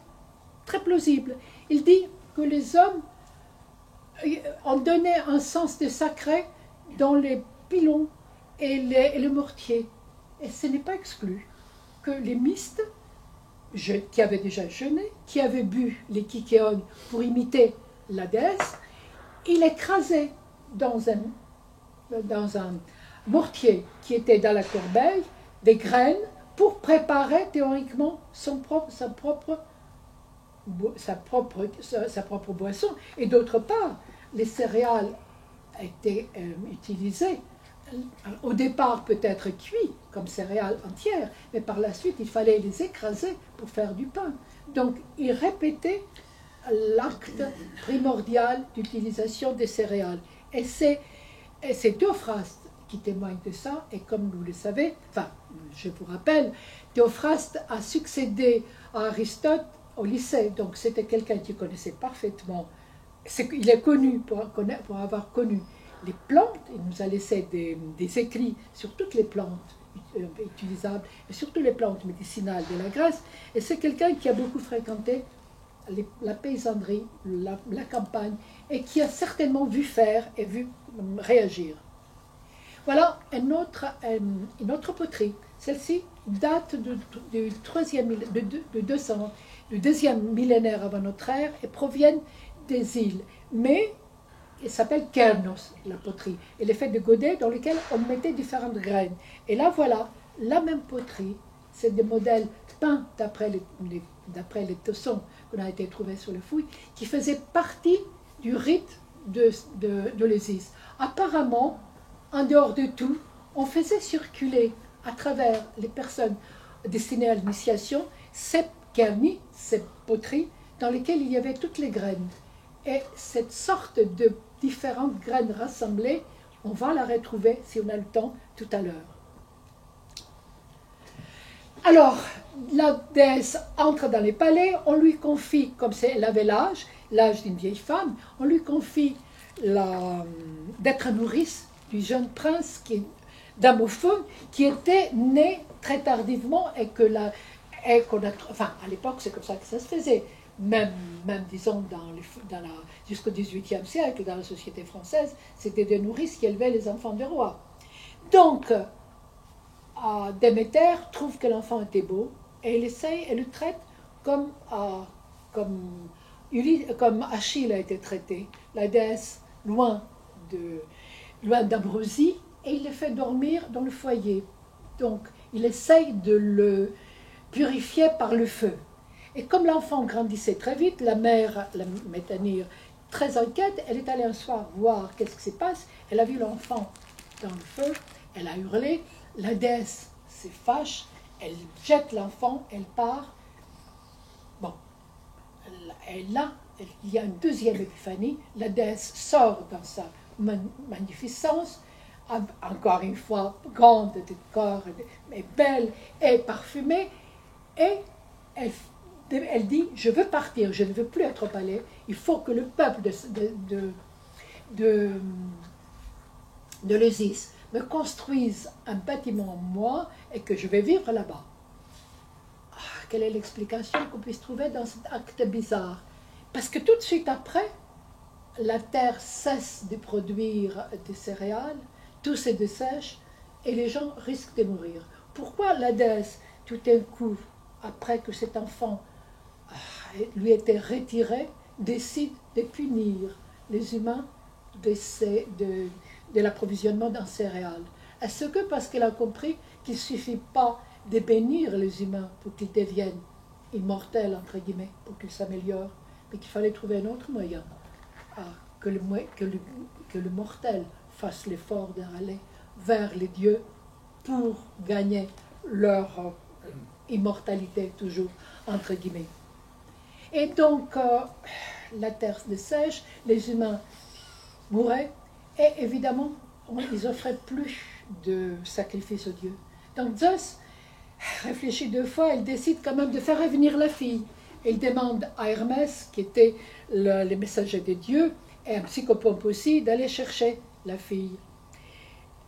très plausible. Il dit que les hommes ont donné un sens de sacré dans les pilons et le mortier. Et ce n'est pas exclu que les mystes, qui avaient déjà jeûné, qui avaient bu les kikéons pour imiter la déesse, il écrasait dans un mortier qui était dans la corbeille des graines pour préparer théoriquement sa propre boisson. Et d'autre part, les céréales étaient utilisées au départ peut-être cuits comme céréales entières, mais par la suite il fallait les écraser pour faire du pain. Donc il répétait l'acte primordial d'utilisation des céréales. Et c'est Théophraste qui témoigne de ça, et comme vous le savez, enfin, je vous rappelle, Théophraste a succédé à Aristote au lycée, donc c'était quelqu'un qui connaissait parfaitement, il est connu pour avoir connu les plantes, il nous a laissé des écrits sur toutes les plantes utilisables, et surtout les plantes médicinales de la Grèce, et c'est quelqu'un qui a beaucoup fréquenté la paysannerie, la campagne, et qui a certainement vu faire et vu réagir. Voilà une autre poterie. Celle-ci date du deuxième millénaire avant notre ère et proviennent des îles. Mais elle s'appelle Kernos, la poterie. Elle est faite de godets dans lesquels on mettait différentes graines. Et là, voilà, la même poterie, c'est des modèles peints d'après les tessons qu'on a été trouvés sur les fouilles, qui faisaient partie du rite de l'Isis. Apparemment, en dehors de tout, on faisait circuler à travers les personnes destinées à l'initiation ces kernis, ces poteries, dans lesquelles il y avait toutes les graines. Et cette sorte de différentes graines rassemblées, on va la retrouver, si on a le temps, tout à l'heure. Alors, la déesse entre dans les palais, on lui confie, comme elle avait l'âge d'une vieille femme, on lui confie d'être nourrice du jeune prince d'Amophone, qui était né très tardivement et enfin, à l'époque, c'est comme ça que ça se faisait. Même disons, jusqu'au XVIIIe siècle, dans la société française, c'était des nourrices qui élevaient les enfants des rois. Donc, Déméter trouve que l'enfant était beau, et elle le traite comme Achille a été traité, la déesse loin d'Ambrosie, et il le fait dormir dans le foyer. Donc, il essaye de le purifier par le feu. Et comme l'enfant grandissait très vite, la mère, la Métanire, très inquiète, elle est allée un soir voir qu'est-ce qui se passe. Elle a vu l'enfant dans le feu, elle a hurlé, la déesse se fâche, elle jette l'enfant, elle part. Bon, il y a une deuxième épiphanie, la déesse sort dans sa magnificence, encore une fois grande de corps, mais belle et parfumée, et elle dit, je veux partir, je ne veux plus être au palais, il faut que le peuple de l'Isis me construise un bâtiment en moi et que je vais vivre là-bas. Quelle est l'explication qu'on puisse trouver dans cet acte bizarre? Parce que tout de suite après, la terre cesse de produire des céréales, tout se dessèche et les gens risquent de mourir. Pourquoi la déesse, tout d'un coup, après que cet enfant lui était retiré, décide de punir les humains de l'approvisionnement en céréales? Est-ce que parce qu'elle a compris qu'il ne suffit pas de bénir les humains pour qu'ils deviennent immortels, entre guillemets, pour qu'ils s'améliorent, mais qu'il fallait trouver un autre moyen, que le mortel fasse l'effort d'aller vers les dieux pour gagner leur immortalité, toujours, entre guillemets. Et donc, la terre dessèche, les humains mouraient, et évidemment, ils n'offraient plus de sacrifices aux dieux. Donc Zeus réfléchit deux fois, il décide quand même de faire revenir la fille. Il demande à Hermès, qui était le messager des dieux, et à Psychopompe aussi, d'aller chercher la fille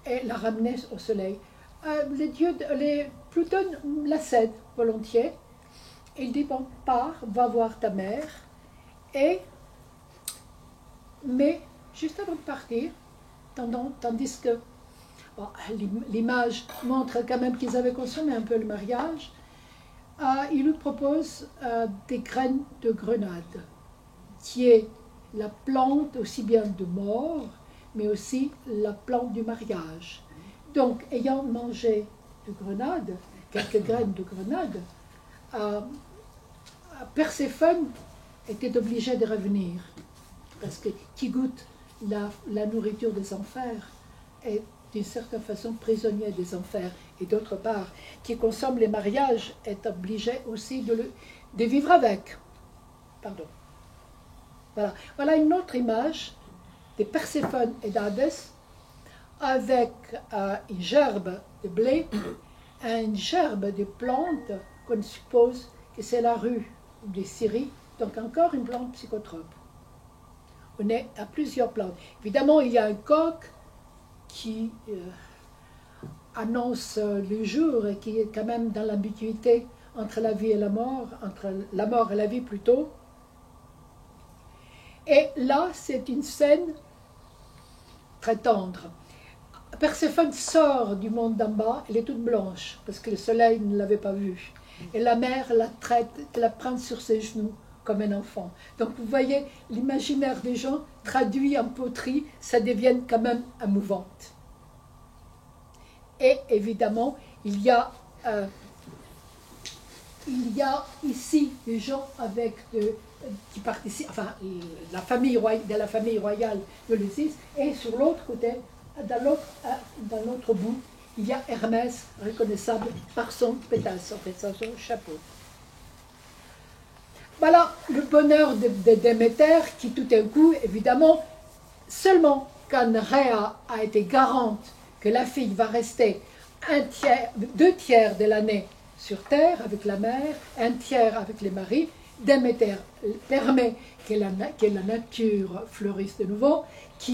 et la ramener au soleil. Pluton la cède volontiers. Il dit, bon, pars, va voir ta mère. Mais juste avant de partir, tandis que l'image montre quand même qu'ils avaient consommé un peu le mariage, il lui propose des graines de grenade, qui est la plante aussi bien de mort, mais aussi la plante du mariage. Donc, ayant mangé de grenade, quelques graines de grenade, Perséphone était obligée de revenir, parce que qui goûte la nourriture des enfers est d'une certaine façon prisonnier des enfers, et d'autre part, qui consomme les mariages est obligé aussi de vivre avec. Pardon. Voilà une autre image de Perséphone et d'Hadès avec une gerbe de blé, une gerbe de plantes qu'on suppose que c'est la rue de Syrie, donc encore une plante psychotrope. On est à plusieurs plantes. Évidemment, il y a un coq qui annonce le jour et qui est quand même dans l'ambiguïté entre la vie et la mort, entre la mort et la vie plutôt. Et là, c'est une scène très tendre. Perséphone sort du monde d'en bas, elle est toute blanche, parce que le soleil ne l'avait pas vue. Et la mère la traite, la prend sur ses genoux comme un enfant. Donc vous voyez, l'imaginaire des gens, traduit en poterie, ça devient quand même émouvante. Et évidemment, il y a il y a ici des gens avec qui participent, enfin, la famille de la famille royale de Ulysses, et sur l'autre côté, dans l'autre bout, il y a Hermès, reconnaissable par son pétasse, en fait, son chapeau. Voilà le bonheur de Déméter qui, tout d'un coup, évidemment, seulement quand Rhea a été garante que la fille va rester 2 tiers de l'année sur terre avec la mère, 1 tiers avec les maris, Déméter permet que la nature fleurisse de nouveau, que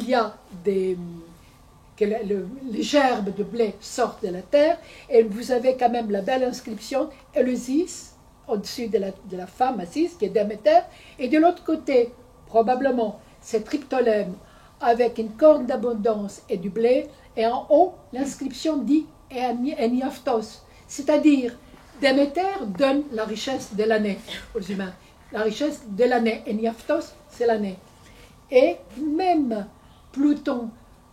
les gerbes de blé sortent de la terre, et vous avez quand même la belle inscription Éleusis au-dessus de la femme assise, qui est Déméter, et de l'autre côté, probablement, c'est Triptolème avec une corne d'abondance et du blé, et en haut, l'inscription dit Eniaftos, c'est-à-dire Déméter donne la richesse de l'année aux humains. La richesse de l'année, Eniaftos, c'est l'année. Et même Pluton,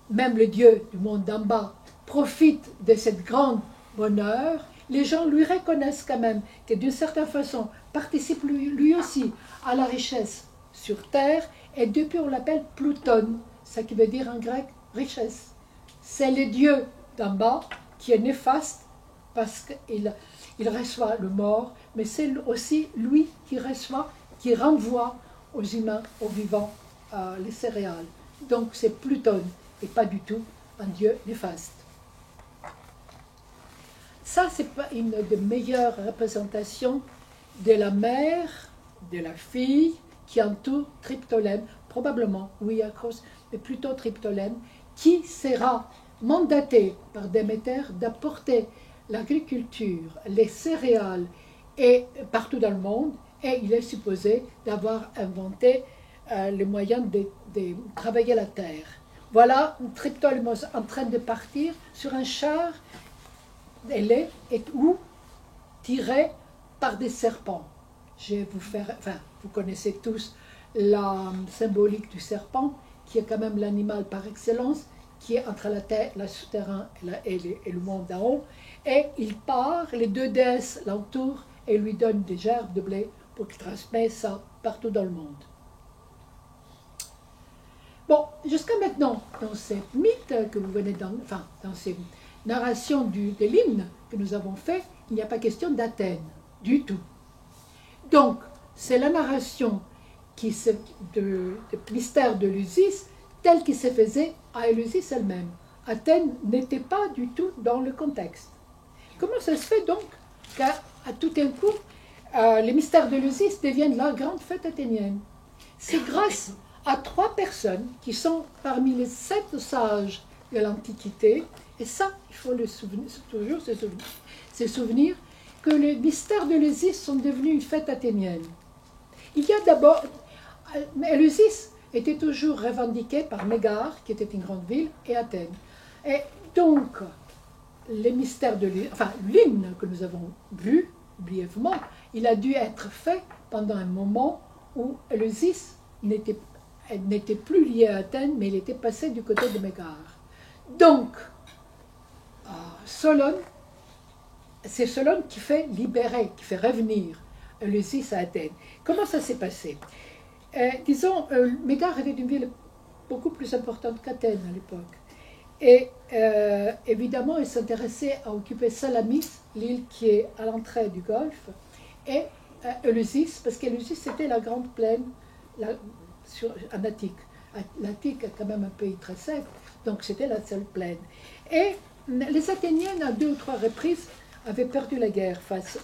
même le dieu du monde d'en bas, profite de cette grande bonheur. Les gens lui reconnaissent quand même que d'une certaine façon participe lui aussi à la richesse sur terre, et depuis on l'appelle Pluton, ce qui veut dire en grec richesse. C'est le dieu d'en bas qui est néfaste parce qu'il reçoit le mort, mais c'est aussi lui qui renvoie aux humains, aux vivants, les céréales. Donc c'est Pluton et pas du tout un dieu néfaste. Ça, c'est pas une des meilleures représentations de la mère, de la fille qui entoure Triptolème, probablement, oui, Acros, mais plutôt Triptolème, qui sera mandaté par Déméter d'apporter l'agriculture, les céréales et partout dans le monde, et il est supposé d'avoir inventé les moyens de travailler la terre. Voilà Triptolème en train de partir sur un char ailé ou tiré par des serpents. Je vais vous faire, enfin, vous connaissez tous la symbolique du serpent, qui est quand même l'animal par excellence, qui est entre la terre, le souterrain et le monde d'en haut. Et il part, les 2 déesses l'entourent et lui donnent des gerbes de blé pour qu'il transmette ça partout dans le monde. Bon, jusqu'à maintenant, dans ces mythes que vous venez dans ces narrations de l'hymne que nous avons fait, il n'y a pas question d'Athènes, du tout. Donc, c'est la narration de mystère de Éleusis telle qu'il se faisait à Éleusis elle-même. Athènes n'était pas du tout dans le contexte. Comment ça se fait donc qu'à tout un coup, les mystères d'Éleusis deviennent la grande fête athénienne? C'est grâce à 3 personnes qui sont parmi les 7 sages de l'Antiquité, et ça, il faut toujours se souvenir que les mystères d'Éleusis sont devenus une fête athénienne. Il y a d'abord, Éleusis était toujours revendiqué par Mégare, qui était une grande ville, et Athènes. Et donc, les mystères l'hymne que nous avons vu brièvement, il a dû être fait pendant un moment où Éleusis n'était plus lié à Athènes, mais il était passé du côté de Mégare. Donc, Solon, c'est Solon qui fait libérer, qui fait revenir Éleusis à Athènes. Comment ça s'est passé? Disons, Mégare était une ville beaucoup plus importante qu'Athènes à l'époque. Et évidemment, il s'intéressait à occuper Salamis, l'île qui est à l'entrée du Golfe, et Éleusis, parce qu'Éleusis c'était la grande plaine en Attique. L'Attique est quand même un pays très sec, donc c'était la seule plaine. Et les Athéniens, à 2 ou 3 reprises, avaient perdu la guerre face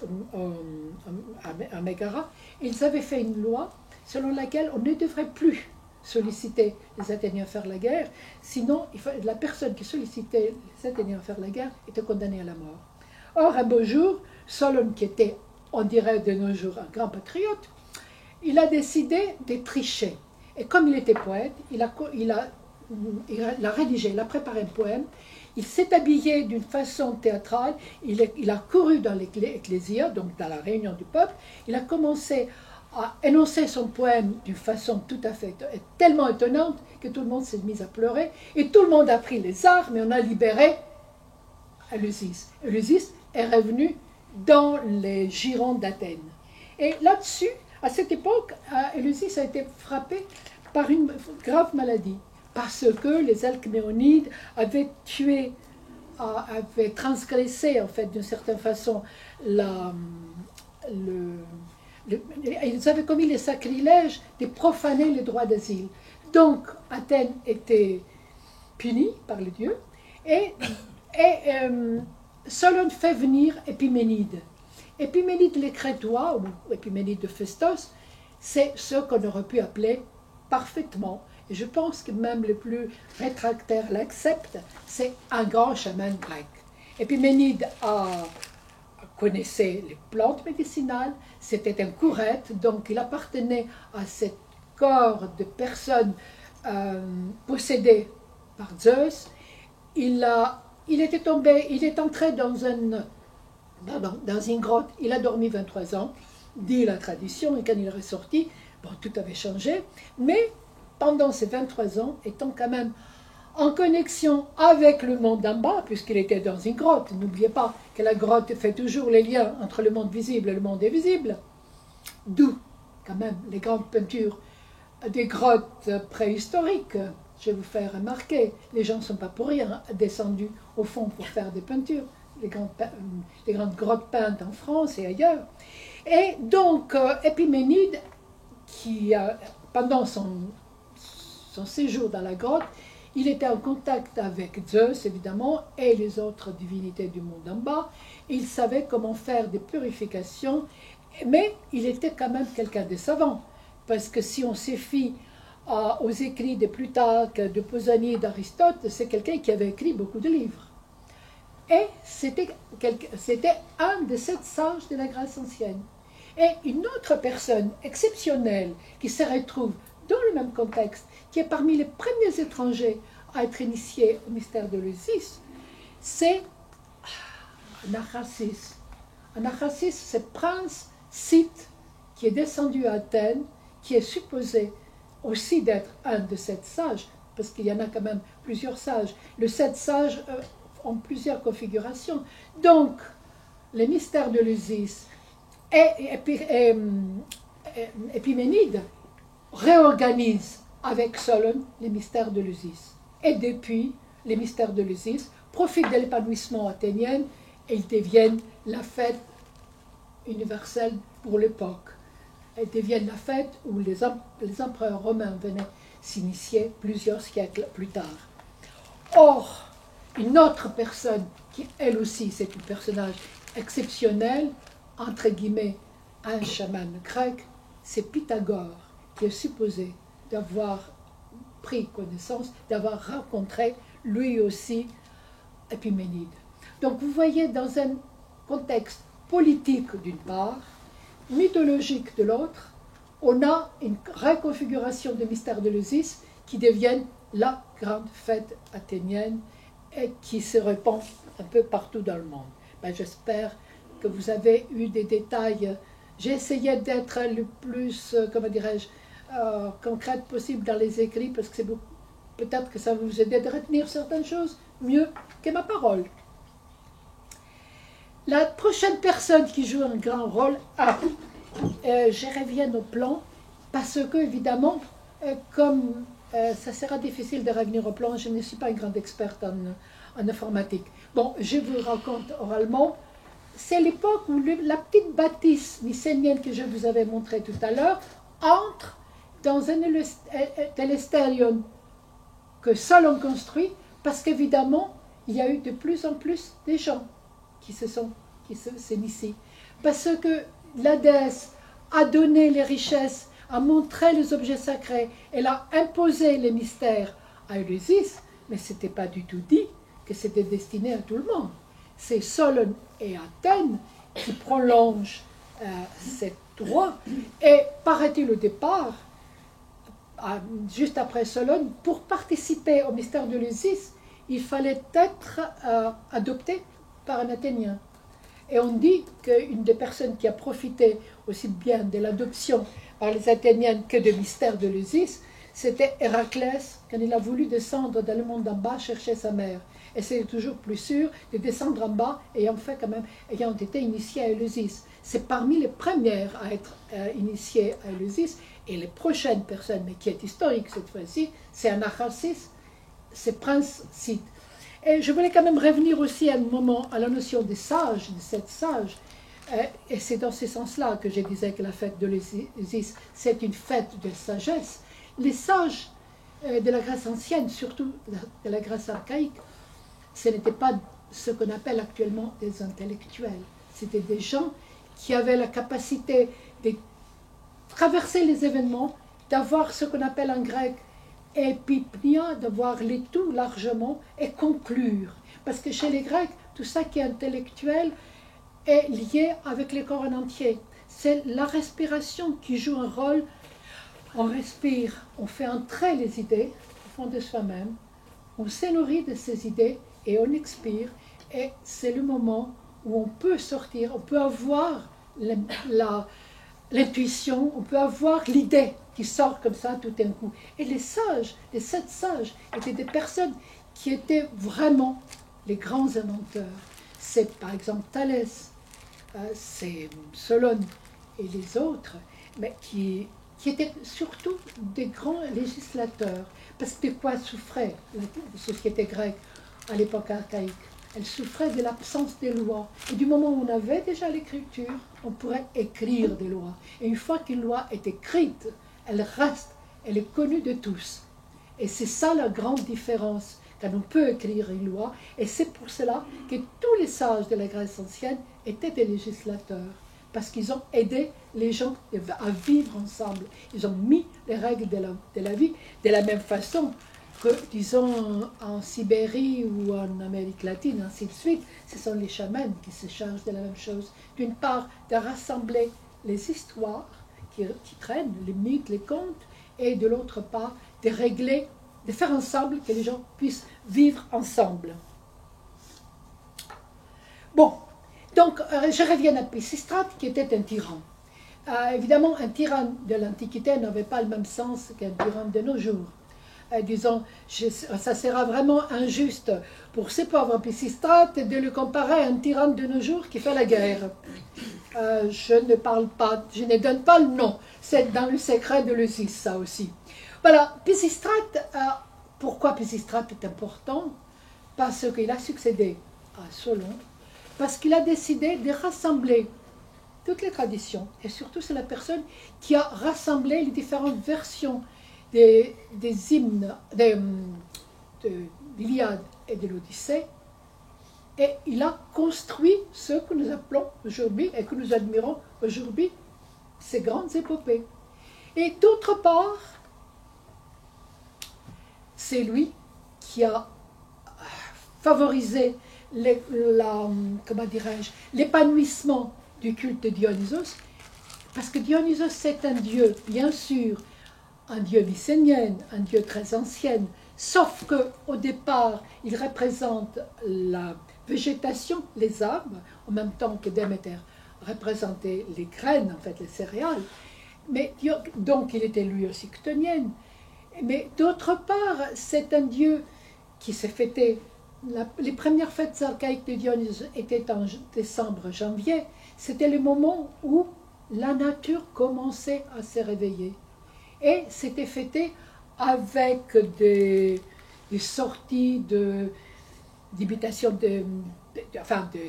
à Mégara. Ils avaient fait une loi selon laquelle on ne devrait plus solliciter les Athéniens à faire la guerre, sinon la personne qui sollicitait les Athéniens à faire la guerre était condamnée à la mort. Or, un beau jour, Solon, qui était, on dirait de nos jours, un grand patriote, il a décidé de tricher. Et comme il était poète, il a rédigé, il a préparé un poème, il s'est habillé d'une façon théâtrale, il a couru dans l'ecclésia, donc dans la réunion du peuple, il a commencé à énoncer son poème d'une façon tout à fait tellement étonnante que tout le monde s'est mis à pleurer, et tout le monde a pris les armes et on a libéré Éleusis. Éleusis est revenu dans les Girondes d'Athènes. Et là-dessus, à cette époque, Éleusis a été frappé par une grave maladie, parce que les Alcméonides avaient tué, avaient transgressé, en fait, d'une certaine façon, ils avaient commis le sacrilège de profaner les droits d'asile. Donc, Athènes était punie par les dieux, et Solon fait venir Épiménide. Épiménide les Crétois, ou Épiménide de Phaistos, c'est ce qu'on aurait pu appeler parfaitement, et je pense que même les plus rétractaires l'acceptent, c'est un grand chaman grec. Épiménide connaissait les plantes médicinales, c'était un courette, donc il appartenait à cette corps de personnes possédées par Zeus. Il est entré dans une grotte, il a dormi 23 ans, dit la tradition, et quand il est ressorti, bon, tout avait changé, mais pendant ces 23 ans, étant quand même en connexion avec le monde d'en bas, puisqu'il était dans une grotte, n'oubliez pas que la grotte fait toujours les liens entre le monde visible et le monde invisible, d'où quand même les grandes peintures des grottes préhistoriques. Je vais vous faire remarquer, les gens ne sont pas pour rien descendus au fond pour faire des peintures, les grandes grottes peintes en France et ailleurs. Et donc, Épiménide, qui, pendant son séjour dans la grotte, il était en contact avec Zeus, évidemment, et les autres divinités du monde en bas. Il savait comment faire des purifications, mais il était quand même quelqu'un de savant, parce que si on se fie aux écrits de Plutarque, de Pausanias, d'Aristote, c'est quelqu'un qui avait écrit beaucoup de livres. Et c'était un de 7 sages de la Grèce ancienne. Et une autre personne exceptionnelle qui se retrouve dans le même contexte, qui est parmi les premiers étrangers à être initiés au mystère d'Éleusis, c'est Anacharsis. Anacharsis, c'est prince scythe qui est descendu à Athènes, qui est supposé aussi d'être un de 7 sages, parce qu'il y en a quand même plusieurs sages. Les 7 sages ont plusieurs configurations. Donc, les mystères d'Éleusis et Épiménide réorganisent avec Solon les mystères d'Éleusis. Et depuis, les mystères d'Éleusis profitent de l'épanouissement athénien et ils deviennent la fête universelle pour l'époque. Elles deviennent la fête où les empereurs romains venaient s'initier plusieurs siècles plus tard. Or, une autre personne qui, elle aussi, c'est un personnage exceptionnel, entre guillemets, un chaman grec, c'est Pythagore, qui est supposé d'avoir pris connaissance, d'avoir rencontré lui aussi Épiménide. Donc vous voyez, dans un contexte politique d'une part, mythologique de l'autre, on a une reconfiguration des mystères d'Éleusis qui deviennent la grande fête athénienne et qui se répand un peu partout dans le monde. Ben, j'espère que vous avez eu des détails. J'ai essayé d'être le plus, comment dirais-je, concrète possible dans les écrits, parce que c'est peut-être que ça va vous aider de retenir certaines choses mieux que ma parole. La prochaine personne qui joue un grand rôle, je reviens au plan, parce que, évidemment, comme ça sera difficile de revenir au plan, je ne suis pas une grande experte en informatique. Bon, je vous raconte oralement. C'est l'époque où la petite bâtisse mycénienne que je vous avais montrée tout à l'heure entre dans un telestérium que Solon construit, parce qu'évidemment, il y a eu de plus en plus de gens qui s'initient. Parce que la déesse a donné les richesses, a montré les objets sacrés, elle a imposé les mystères à Éleusis, mais ce n'était pas du tout dit que c'était destiné à tout le monde. C'est Solon et Athènes qui prolongent cette droit. Et paraît-il au départ, juste après Solon, pour participer au mystère d'Éleusis, il fallait être adopté par un Athénien. Et on dit qu'une des personnes qui a profité aussi bien de l'adoption par les Athéniennes que du mystère d'Éleusis, c'était Héraclès, quand il a voulu descendre dans le monde d'en bas chercher sa mère. et c'est toujours plus sûr de descendre en bas, ayant été initié à Éleusis. C'est parmi les premières à être initiées à Éleusis, et les prochaines personnes, mais qui est historique cette fois-ci, c'est Anacharsis, c'est Prince Sith. Et je voulais quand même revenir aussi à un moment à la notion des sages, de sept sages. Et c'est dans ce sens-là que je disais que la fête de l'Isis, c'est une fête de sagesse. Les sages de la Grèce ancienne, surtout de la Grèce archaïque, ce n'étaient pas ce qu'on appelle actuellement des intellectuels. C'était des gens qui avaient la capacité de traverser les événements, d'avoir ce qu'on appelle en grec epipnia, d'avoir les tout largement et conclure. Parce que chez les Grecs, tout ça qui est intellectuel est lié avec le corps en entier. C'est la respiration qui joue un rôle. On respire, on fait entrer les idées au fond de soi-même, on se nourrit de ces idées et on expire. Et c'est le moment où on peut sortir, on peut avoir l'intuition, on peut avoir l'idée qui sort comme ça tout d'un coup. Et les sages, les 7 sages, étaient des personnes qui étaient vraiment les grands inventeurs. C'est par exemple Thalès, c'est Solon et les autres, mais qui étaient surtout des grands législateurs. Parce que de quoi souffrait la société grecque à l'époque archaïque? Elle souffrait de l'absence des lois. Et du moment où on avait déjà l'écriture, on pourrait écrire des lois. Et une fois qu'une loi est écrite, elle reste, elle est connue de tous. Et c'est ça la grande différence, quand on peut écrire une loi. Et c'est pour cela que tous les sages de la Grèce ancienne étaient des législateurs. Parce qu'ils ont aidé les gens à vivre ensemble. Ils ont mis les règles de la vie de la même façon que, disons, en Sibérie ou en Amérique latine, ainsi de suite. Ce sont les chamans qui se chargent de la même chose. D'une part, de rassembler les histoires qui traînent, les mythes, les contes, et de l'autre part, de régler, de faire ensemble que les gens puissent vivre ensemble. Bon. Donc, je reviens à Pisistrate, qui était un tyran. Évidemment, un tyran de l'Antiquité n'avait pas le même sens qu'un tyran de nos jours. Disons, ça sera vraiment injuste pour ces pauvres Pisistrate de le comparer à un tyran de nos jours qui fait la guerre. Je ne parle pas, je ne donne pas le nom. C'est dans le secret de l'Eusis, ça aussi. Voilà, Pisistrate, pourquoi Pisistrate est important? Parce qu'il a succédé à Solon, parce qu'il a décidé de rassembler toutes les traditions, et surtout c'est la personne qui a rassemblé les différentes versions des hymnes de l'Iliade et de l'Odyssée, et il a construit ce que nous appelons aujourd'hui, et que nous admirons aujourd'hui, ces grandes épopées. Et d'autre part, c'est lui qui a favorisé l'épanouissement du culte de Dionysos, parce que Dionysos c'est un dieu, bien sûr, un dieu mycénien, un dieu très ancien, sauf qu'au départ, il représente la végétation, les arbres, en même temps que Déméter représentait les graines, en fait les céréales, mais donc il était lui aussi chtonien. Mais d'autre part, c'est un dieu qui s'est fêté. Les premières fêtes archaïques de Dionysos étaient en décembre, janvier. C'était le moment où la nature commençait à se réveiller. Et c'était fêté avec des sorties d'imitation de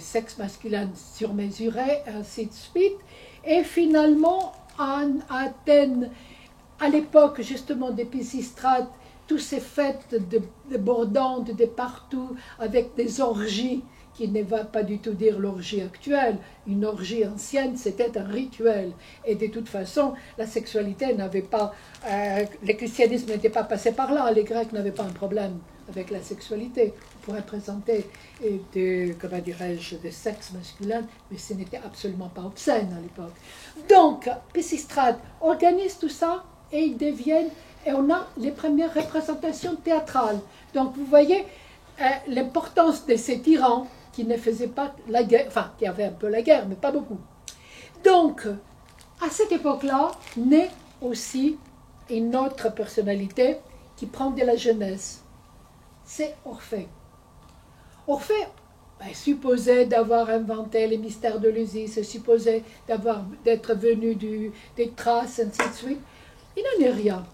sexe masculin surmesuré, ainsi de suite. Et finalement, à Athènes, à l'époque justement des Pisistrates, toutes ces fêtes débordantes de partout, avec des orgies, qui ne va pas du tout dire l'orgie actuelle. Une orgie ancienne, c'était un rituel. Et de toute façon, la sexualité n'avait pas... le christianisme n'était pas passé par là. Les Grecs n'avaient pas un problème avec la sexualité. On pourrait présenter des sexes masculins, mais ce n'était absolument pas obscène à l'époque. Donc, Pisistrate organise tout ça, et ils deviennent... Et on a les premières représentations théâtrales. Donc vous voyez l'importance de ces tyrans qui ne faisaient pas la guerre, enfin qui avaient un peu la guerre, mais pas beaucoup. Donc, à cette époque-là, naît aussi une autre personnalité qui prend de la jeunesse. C'est Orphée. Orphée supposait d'avoir inventé les mystères de l'Ulysse, supposait d'être venu des Thraces, ainsi de suite. Il n'en est rien.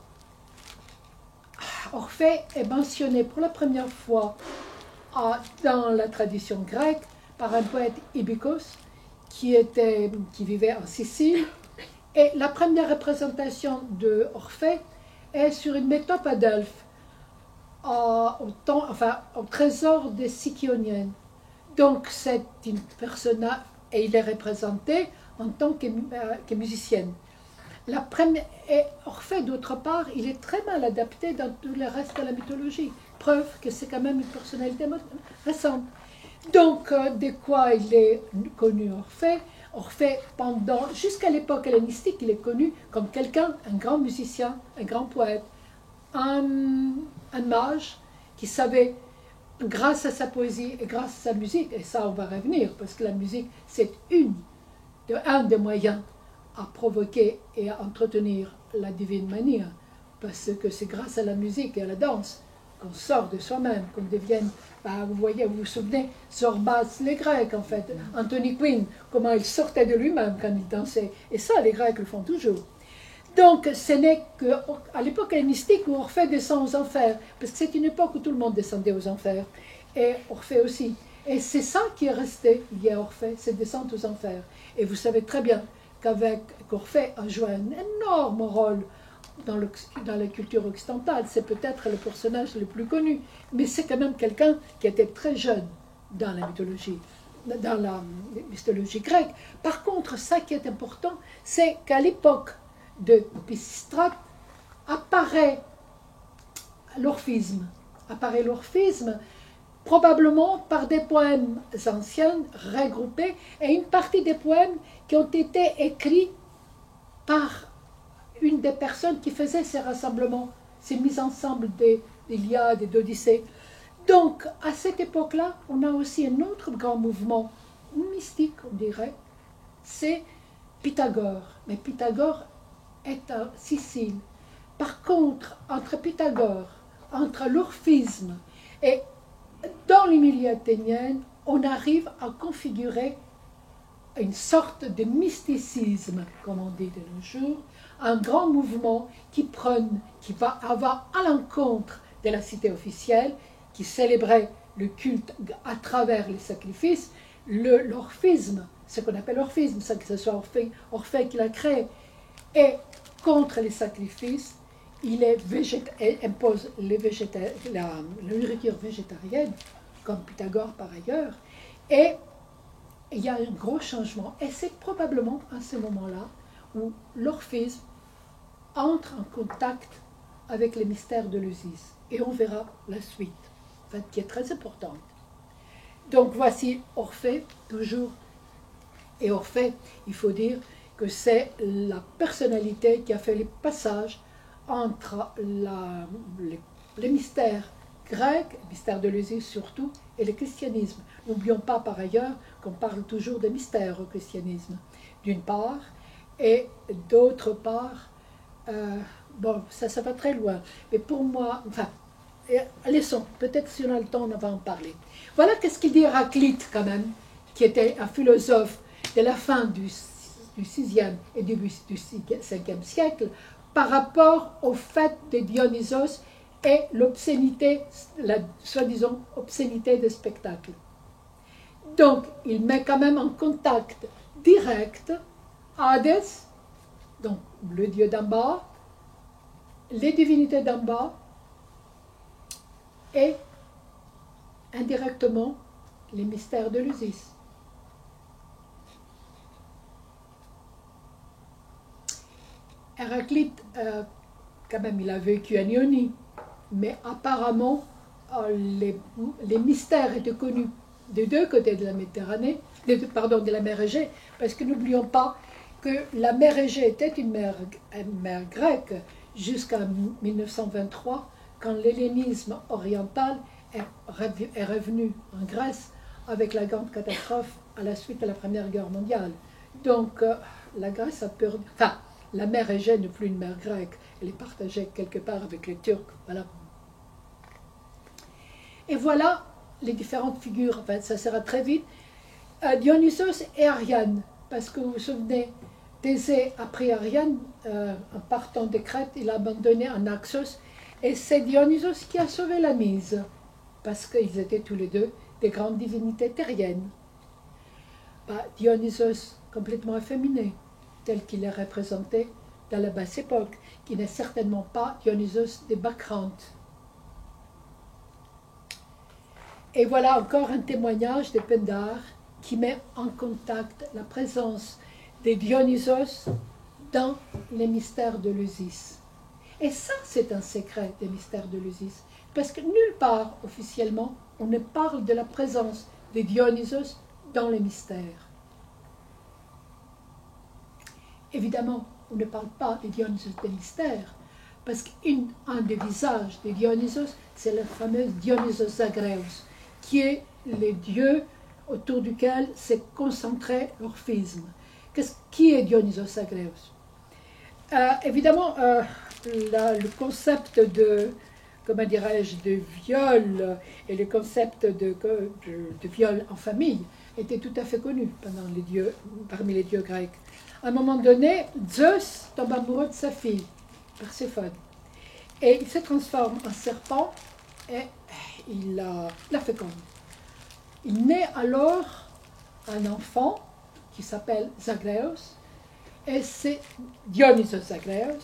Orphée est mentionné pour la première fois dans la tradition grecque par un poète Ibikos qui vivait en Sicile. Et la première représentation de Orphée est sur une métope à Delphes, au trésor des Sicyoniennes. Donc c'est une personne, et il est représenté en tant que musicienne. Et Orphée, d'autre part, il est très mal adapté dans tout le reste de la mythologie. Preuve que c'est quand même une personnalité récente. Donc, de quoi il est connu Orphée? Orphée, jusqu'à l'époque hellénistique, il est connu comme quelqu'un, un grand musicien, un grand poète, un mage qui savait, grâce à sa poésie et grâce à sa musique, et ça on va revenir, parce que la musique c'est un des moyens à provoquer et à entretenir la divine manie, parce que c'est grâce à la musique et à la danse qu'on sort de soi-même, qu'on devienne, vous voyez, vous vous souvenez, Zorbas, les Grecs en fait, Anthony Quinn, comment il sortait de lui-même quand il dansait, et ça les Grecs le font toujours. Donc ce n'est qu'à l'époque hellénistique où Orphée descend aux enfers, parce que c'est une époque où tout le monde descendait aux enfers, et Orphée aussi. Et c'est ça qui est resté lié à Orphée, cette descente aux enfers. Et vous savez très bien qu'Orphée a joué un énorme rôle dans la culture occidentale. C'est peut-être le personnage le plus connu, mais c'est quand même quelqu'un qui était très jeune dans la mythologie grecque. Par contre, ça qui est important, c'est qu'à l'époque de Pisistrate apparaît l'orphisme. Probablement par des poèmes anciens regroupés et une partie des poèmes qui ont été écrits par une des personnes qui faisait ces rassemblements, ces mises ensemble d'Iliade et d'Odyssée. Donc, à cette époque-là, on a aussi un autre grand mouvement mystique, on dirait, c'est Pythagore. Mais Pythagore est en Sicile. Par contre, entre l'orphisme et dans les milieux athéniens, on arrive à configurer une sorte de mysticisme, comme on dit de nos jours, un grand mouvement qui va avoir à l'encontre de la cité officielle, qui célébrait le culte à travers les sacrifices, l'orphisme, ce qu'on appelle l'orphisme, que ce soit Orphée qui l'a créé, et contre les sacrifices, il impose la nourriture végétarienne, comme Pythagore par ailleurs, et il y a un gros changement. Et c'est probablement à ce moment-là où l'orphisme entre en contact avec les mystères de l'Ulysse. Et on verra la suite, en fait, qui est très importante. Donc voici Orphée, toujours. Et Orphée, il faut dire que c'est la personnalité qui a fait les passages entre les mystères grecs, les mystères de l'Ulysse surtout, et le christianisme. N'oublions pas par ailleurs qu'on parle toujours des mystères au christianisme, d'une part, et d'autre part, ça va très loin, mais pour moi, laissons, peut-être si on a le temps, on va en parler. Voilà qu'est-ce qu'il dit Héraclite quand même, qui était un philosophe de la fin du 6e et début du 5e siècle, par rapport au fait de Dionysos et l'obscénité, la soi-disant obscénité des spectacles. Donc, il met quand même en contact direct Hadès, donc le dieu d'en bas, les divinités d'en bas, et indirectement les mystères de l'Ulysse. Héraclite, quand même, il a vécu à Ionie, mais apparemment, les mystères étaient connus des deux côtés de la Méditerranée, de la mer Égée, parce que n'oublions pas que la mer Égée était une mer grecque jusqu'en 1923, quand l'hellénisme oriental est revenu en Grèce avec la grande catastrophe à la suite de la Première Guerre mondiale. Donc, la Grèce a perdu... Enfin, la mer Égée n'est plus une mer grecque, elle est partagée quelque part avec les Turcs. Voilà. Et voilà les différentes figures, enfin ça sera très vite, Dionysos et Ariane, parce que vous vous souvenez, Thésée a pris Ariane, en partant de Crète, il a abandonné en Naxos, et c'est Dionysos qui a sauvé la mise, parce qu'ils étaient tous les deux des grandes divinités terriennes. Dionysos complètement efféminé, tel qu'il est représenté dans la basse époque, qui n'est certainement pas Dionysos des Bacrantes. Et voilà encore un témoignage de Pindare qui met en contact la présence des Dionysos dans les mystères de l'Eusis. Et ça, c'est un secret des mystères de l'Eusis, parce que nulle part, officiellement, on ne parle de la présence des Dionysos dans les mystères. Évidemment, on ne parle pas des Dionysos des mystères, parce qu'un des visages des Dionysos, c'est le fameux Dionysos Zagreus, qui est le dieu autour duquel s'est concentré l'orphisme. Qui est Dionysos Zagreus? Évidemment, le concept de, comment dirais-je, de viol et le concept de viol en famille était tout à fait connu parmi les dieux grecs. À un moment donné, Zeus tombe amoureux de sa fille, Perséphone, et il se transforme en serpent et il la féconde. Il naît alors un enfant qui s'appelle Zagreus, et c'est Dionysos Zagreus,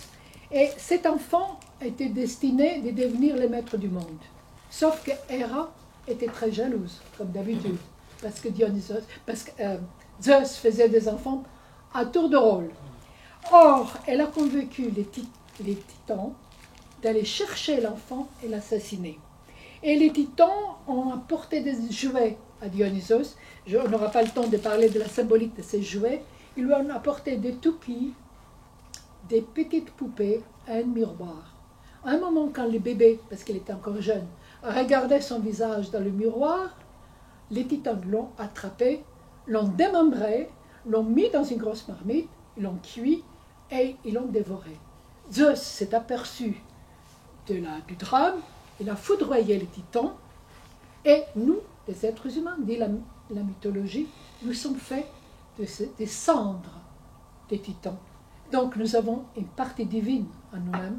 et cet enfant était destiné de devenir le maître du monde. Sauf que Héra était très jalouse, comme d'habitude, parce que Zeus faisait des enfants à tour de rôle. Or, elle a convaincu les titans d'aller chercher l'enfant et l'assassiner. Et les titans ont apporté des jouets à Dionysos. On n'aura pas le temps de parler de la symbolique de ces jouets. Ils lui ont apporté des toupies, des petites poupées et un miroir. À un moment, quand le bébé, parce qu'il était encore jeune, regardait son visage dans le miroir, les titans l'ont attrapé, l'ont démembré, l'ont mis dans une grosse marmite, ils l'ont cuit et ils l'ont dévoré. Zeus s'est aperçu du drame, il a foudroyé les titans, et nous, les êtres humains, dit la mythologie, nous sommes faits des cendres des titans. Donc nous avons une partie divine en nous-mêmes,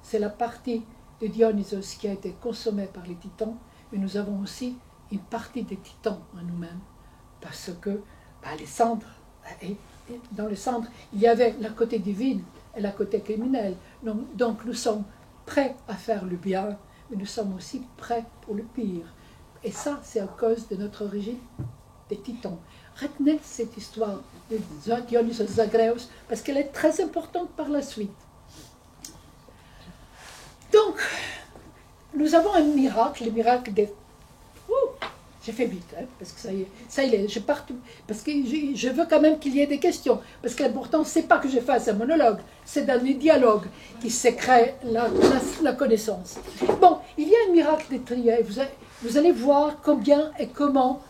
c'est la partie de Dionysos qui a été consommée par les titans, mais nous avons aussi une partie des titans en nous-mêmes, parce que les cendres, dans les cendres, il y avait la côté divine et la côté criminelle. Donc nous sommes prêts à faire le bien, mais nous sommes aussi prêts pour le pire. Et ça, c'est à cause de notre origine des titans. Retenez cette histoire de Dionysos Zagreus, parce qu'elle est très importante par la suite. Donc, nous avons un miracle, le miracle des... J'ai fait vite, parce que ça y est, je pars tout, parce que je veux quand même qu'il y ait des questions, parce que l'important, c'est pas que je fasse un monologue, c'est dans les dialogues qui se crée la connaissance. Bon, il y a un miracle des Triae, vous allez voir combien et comment,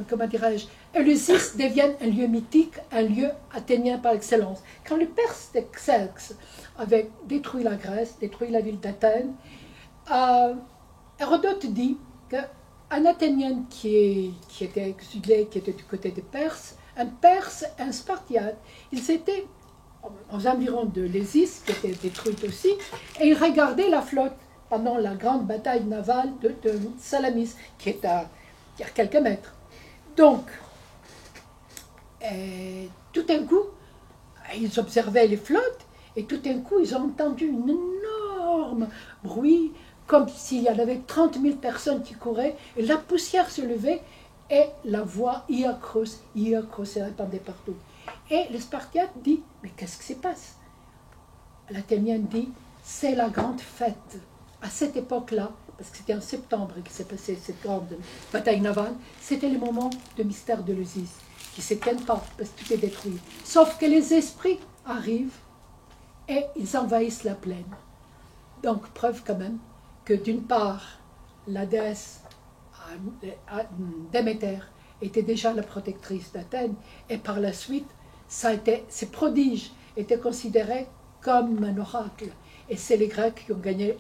comment dirais-je, Éleusis devient un lieu mythique, un lieu athénien par excellence. Quand les Perses d'Exerxe avaient détruit la Grèce, détruit la ville d'Athènes, Hérodote dit qu'un Athénien qui était exilé, qui était du côté des Perses, un Perse, un Spartiate, ils étaient aux environs de l'Ésis, qui était détruite aussi, et ils regardaient la flotte pendant la grande bataille navale de Salamis, qui est à quelques mètres. Donc, tout d'un coup, ils observaient les flottes, et tout d'un coup, ils ont entendu un énorme bruit, comme s'il y en avait 30 000 personnes qui couraient, et la poussière se levait, et la voix Iacros se répandait partout. Et le Spartiate dit, mais qu'est-ce qui se passe? L'Athénien dit, c'est la grande fête. À cette époque-là, parce que c'était en septembre que s'est passée cette grande bataille navale, c'était le moment de mystère de l'Eusis, qui ne s'éteignent pas, parce que tout est détruit. Sauf que les esprits arrivent, et ils envahissent la plaine. Donc, preuve quand même que d'une part, la déesse Déméter était déjà la protectrice d'Athènes, et par la suite, ces prodiges étaient considérés comme un oracle. Et c'est les Grecs qui ont gagné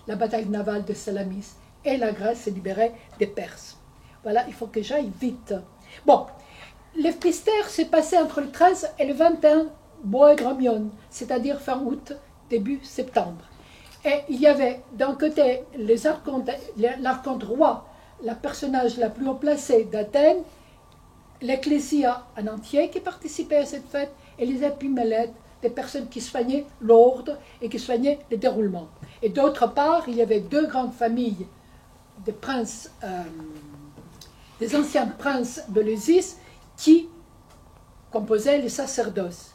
la bataille navale de Salamis, et la Grèce se libérait des Perses. Voilà, il faut que j'aille vite. Bon, le mystère s'est passé entre le 13 et le 21 Boégramion, c'est-à-dire fin août, début septembre. Et il y avait d'un côté l'archonte roi, la personnage la plus haut placée d'Athènes, l'ecclésia en entier qui participait à cette fête, et les épimélètes, des personnes qui soignaient l'ordre et qui soignaient le déroulement. Et d'autre part, il y avait deux grandes familles des princes, des anciens princes d'Éleusis qui composaient le sacerdoce.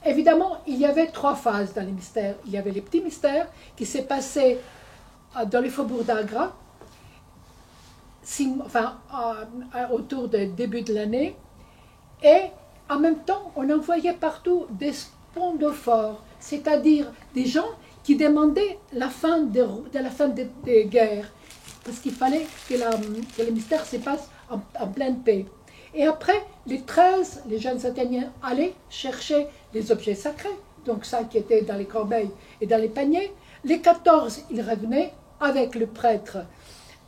Évidemment, il y avait trois phases dans les mystères. Il y avait les petits mystères qui s'est passé dans les faubourgs d'Agra, autour du début de l'année, et en même temps, on envoyait partout des spondophores, c'est-à-dire des gens qui demandaient la fin des guerres, parce qu'il fallait que le mystère se passe en pleine paix. Et après, les 13, les jeunes Athéniens allaient chercher les objets sacrés, donc ça qui était dans les corbeilles et dans les paniers. Les 14, ils revenaient avec le prêtre,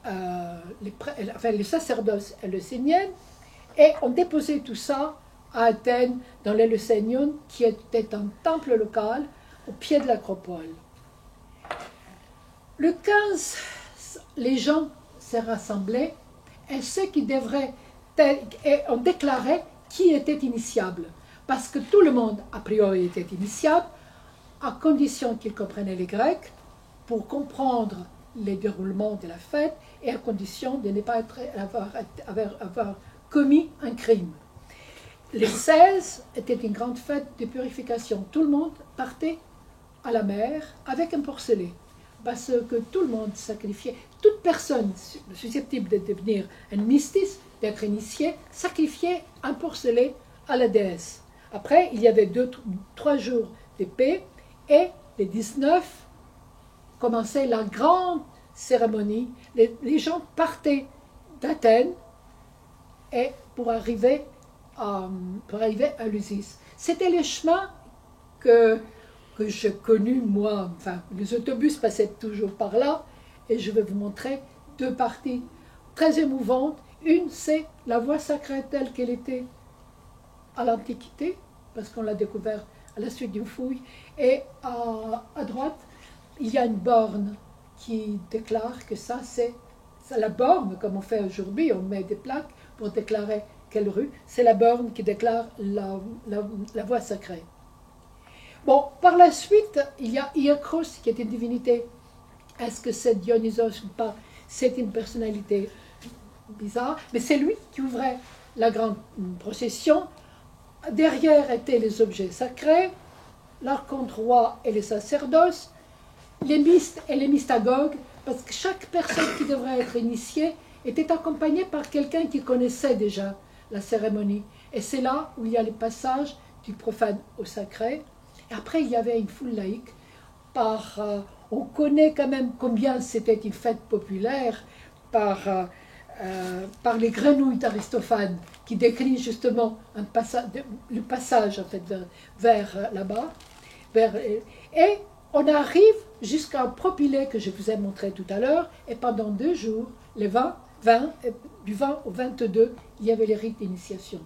le sacerdoce et le sénienne, et on déposait tout ça à Athènes, dans l'Éleusénion, qui était un temple local au pied de l'acropole. Le 15, les gens se rassemblaient, et ceux qui devraient et on déclarait qui était initiable, parce que tout le monde, a priori, était initiable, à condition qu'ils comprenaient les Grecs, pour comprendre les déroulements de la fête, et à condition de ne pas avoir commis un crime. Les 16 étaient une grande fête de purification. Tout le monde partait à la mer avec un porcelet, parce que tout le monde sacrifiait. Toute personne susceptible de devenir un mystique, d'être initié, sacrifiait un porcelet à la déesse. Après, il y avait 3 jours de paix, et les 19 commençait la grande cérémonie. Les gens partaient d'Athènes et pour arriver à Eleusis. C'était le chemin que j'ai connu, moi. Enfin, les autobus passaient toujours par là, et je vais vous montrer 2 parties très émouvantes. Une, c'est la voie sacrée telle qu'elle était à l'Antiquité, parce qu'on l'a découvert à la suite d'une fouille, et à droite, il y a une borne qui déclare que ça, c'est la borne, comme on fait aujourd'hui, on met des plaques pour déclarer quelle rue, c'est la borne qui déclare la voie sacrée. Bon, par la suite, il y a Iacros, qui est une divinité. Est-ce que c'est Dionysos ou pas? C'est une personnalité bizarre, mais c'est lui qui ouvrait la grande procession. Derrière étaient les objets sacrés, l'archonte roi et les sacerdoces, les mystes et les mystagogues, parce que chaque personne qui devrait être initiée était accompagnée par quelqu'un qui connaissait déjà la cérémonie. Et c'est là où il y a les passages du profane au sacré. Et après, il y avait une foule laïque. On connaît quand même combien c'était une fête populaire par les grenouilles d'Aristophane, qui décrit justement le passage en fait, vers là-bas. Et on arrive jusqu'à un propylée que je vous ai montré tout à l'heure, et pendant 2 jours, du 20 au 22, il y avait les rites d'initiation.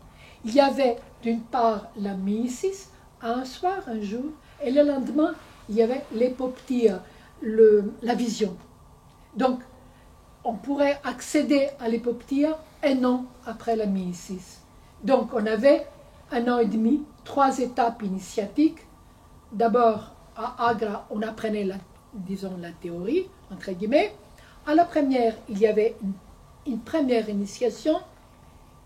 Il y avait d'une part la Miisis, un soir, un jour, et le lendemain, il y avait l'époptia, la vision. Donc, on pourrait accéder à l'époptia 1 an après la Miisis. Donc, on avait 1 an et demi, 3 étapes initiatiques. D'abord, à Agra, on apprenait, la théorie, entre guillemets. À la première, il y avait une première initiation,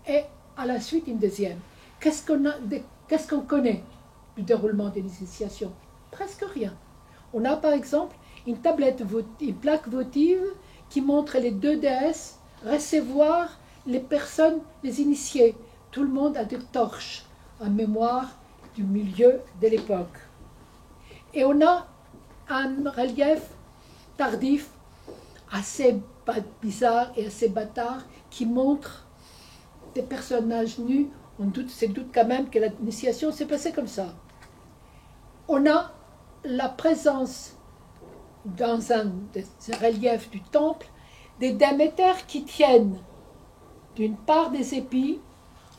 et à la suite, une deuxième. Qu'est-ce qu'on connaît du déroulement de l'initiation? Presque rien. On a par exemple une plaque votive qui montre les 2 déesses recevoir les personnes, les initiés. Tout le monde a des torches en mémoire du milieu de l'époque. Et on a un relief tardif assez bizarre et assez bâtard qui montre des personnages nus. On se doute quand même que l'initiation s'est passée comme ça. On a la présence dans un des reliefs du temple des démétères qui tiennent d'une part des épis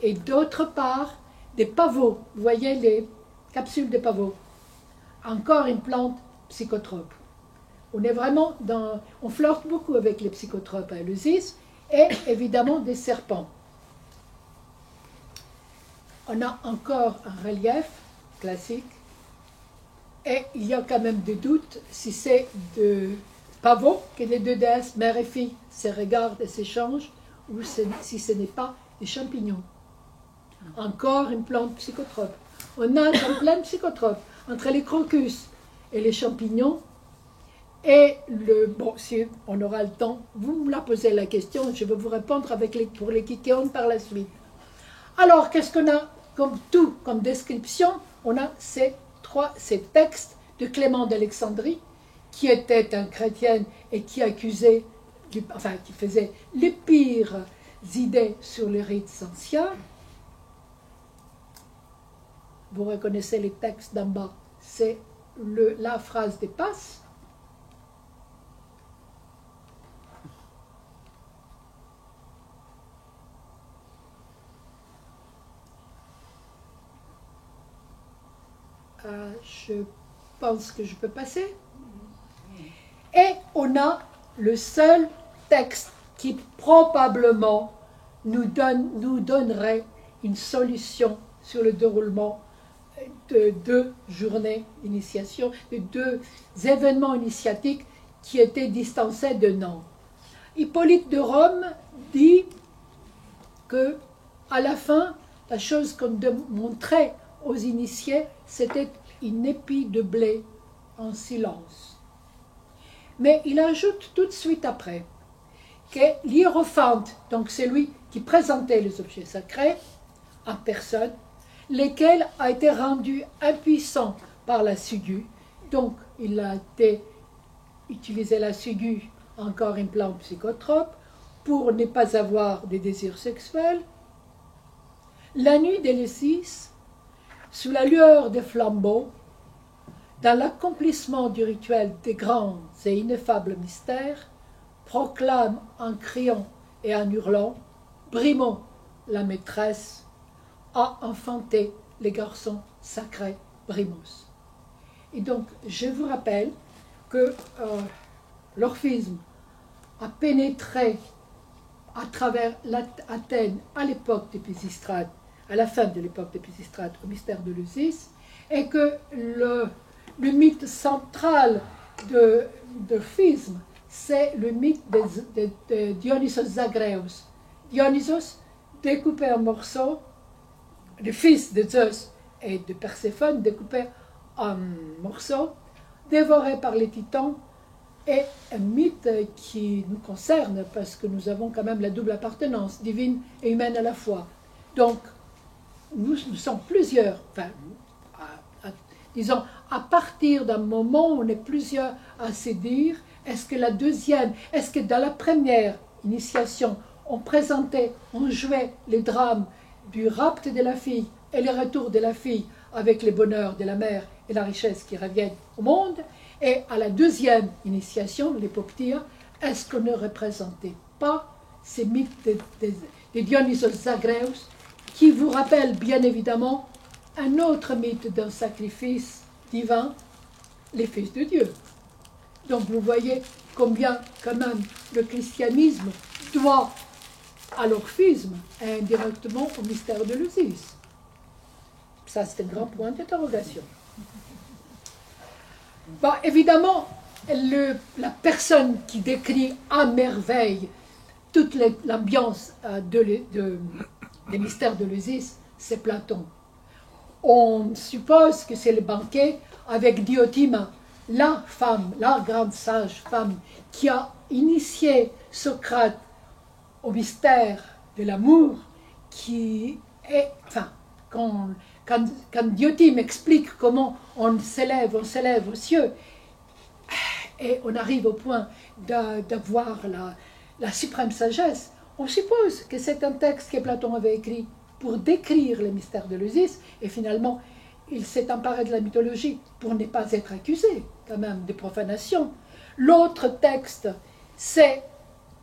et d'autre part des pavots. Vous voyez les capsules de pavots. Encore une plante psychotrope. On est vraiment dans... On flirte beaucoup avec les psychotropes à Eleusis et évidemment des serpents. On a encore un relief classique et il y a quand même des doutes si c'est de pavots que les deux déesses, mère et fille, se regardent et s'échangent ou si ce n'est pas des champignons. Encore une plante psychotrope. On a en plein psychotrope entre les crocus et les champignons. Et bon, si on aura le temps, vous me la posez la question, je vais vous répondre pour les Kickéons par la suite. Alors, qu'est-ce qu'on a comme description? On a ces textes de Clément d'Alexandrie, qui était un chrétien et qui accusait, qui faisait les pires idées sur les rites anciens. Vous reconnaissez les textes d'en bas, c'est la phrase des passes. Je pense que je peux passer. Et on a le seul texte qui probablement nous donnerait une solution sur le déroulement de 2 journées d'initiation, de 2 événements initiatiques qui étaient distancés de Nantes. Hippolyte de Rome dit que à la fin, la chose qu'on montrait aux initiés, c'était une épi de blé en silence. Mais il ajoute tout de suite après que l'hiérophante, donc celui qui présentait les objets sacrés en personne, lesquels a été rendu impuissant par la ciguë, donc il a été utilisé la ciguë, encore une plante psychotrope, pour ne pas avoir des désirs sexuels. La nuit d'Éleusis, sous la lueur des flambeaux, dans l'accomplissement du rituel des grands et ineffables mystères, proclame en criant et en hurlant, Brimont, la maîtresse, a enfanté les garçons sacrés Brimos. Et donc, je vous rappelle que l'orphisme a pénétré à travers Athènes à l'époque de Pisistrate, à la fin de l'époque de Pisistrate, au mystère de l'Eusis, et que le mythe central de l'orphisme, c'est le mythe de Dionysos Zagreus. Dionysos, découpé en morceaux, le fils de Zeus et de Perséphone, découpé en morceaux, dévoré par les titans, et un mythe qui nous concerne parce que nous avons quand même la double appartenance, divine et humaine à la fois. Donc, nous sommes plusieurs, disons, à partir d'un moment où on est plusieurs à se dire, est-ce que dans la première initiation, on présentait, on jouait les drames du rapt de la fille et le retour de la fille avec les bonheurs de la mère et la richesse qui reviennent au monde, et à la deuxième initiation, l'époptire, est-ce qu'on ne représentait pas ces mythes de Dionysos Zagreus qui vous rappellent bien évidemment un autre mythe d'un sacrifice divin, les fils de Dieu. Donc vous voyez combien quand même le christianisme doit à l'orphisme et indirectement au mystère de l'Eusis. Ça, c'est un grand point d'interrogation. Bon, évidemment, la personne qui décrit à merveille toute l'ambiance des mystères de l'Eusis, c'est Platon. On suppose que c'est le banquet avec Diotima, la femme, la grande sage femme qui a initié Socrate au mystère de l'amour, qui est, quand Diotime explique comment on s'élève aux cieux, et on arrive au point d'avoir la suprême sagesse, on suppose que c'est un texte que Platon avait écrit pour décrire les mystères de l'Eusis, et finalement, il s'est emparé de la mythologie pour ne pas être accusé, quand même, de profanation. L'autre texte, c'est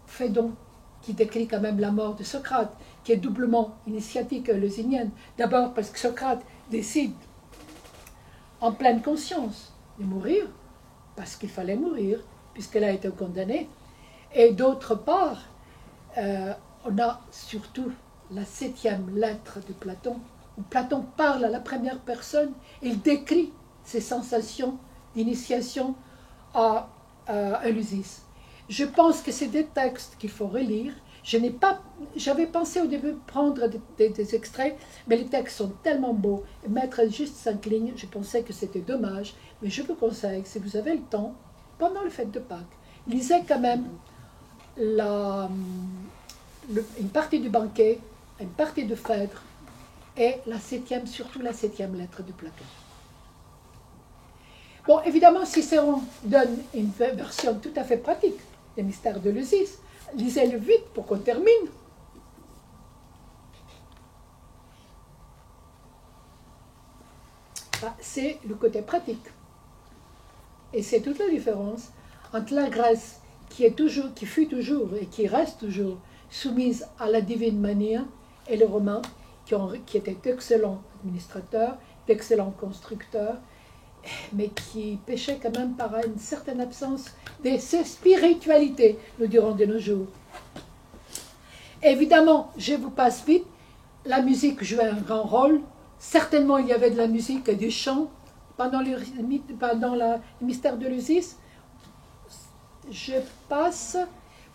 Phédon, qui décrit quand même la mort de Socrate, qui est doublement initiatique eleusinienne. D'abord parce que Socrate décide, en pleine conscience, de mourir, parce qu'il fallait mourir, puisqu'elle a été condamnée. Et d'autre part, on a surtout la 7e lettre de Platon, où Platon parle à la première personne, il décrit ses sensations d'initiation à Éleusis. Je pense que c'est des textes qu'il faut relire. J'avais pensé au début prendre des extraits, mais les textes sont tellement beaux, et mettre juste 5 lignes, je pensais que c'était dommage, mais je vous conseille, si vous avez le temps, pendant le fête de Pâques, lisez quand même une partie du banquet, une partie de Phèdre, et surtout la 7e lettre de Platon. Bon, évidemment, Cicéron donne une version tout à fait pratique des mystères d'Éleusis. Lisez-le vite pour qu'on termine. C'est le côté pratique. Et c'est toute la différence entre la Grèce qui fut toujours et qui reste toujours soumise à la divine mania et les Romains qui étaient d'excellents administrateurs, d'excellents constructeurs, mais qui péchaient quand même par une certaine absence de ces spiritualités, nous dirons de nos jours. Évidemment, je vous passe vite, la musique jouait un grand rôle. Certainement, il y avait de la musique et du chant pendant le mystère d'Éleusis. Je passe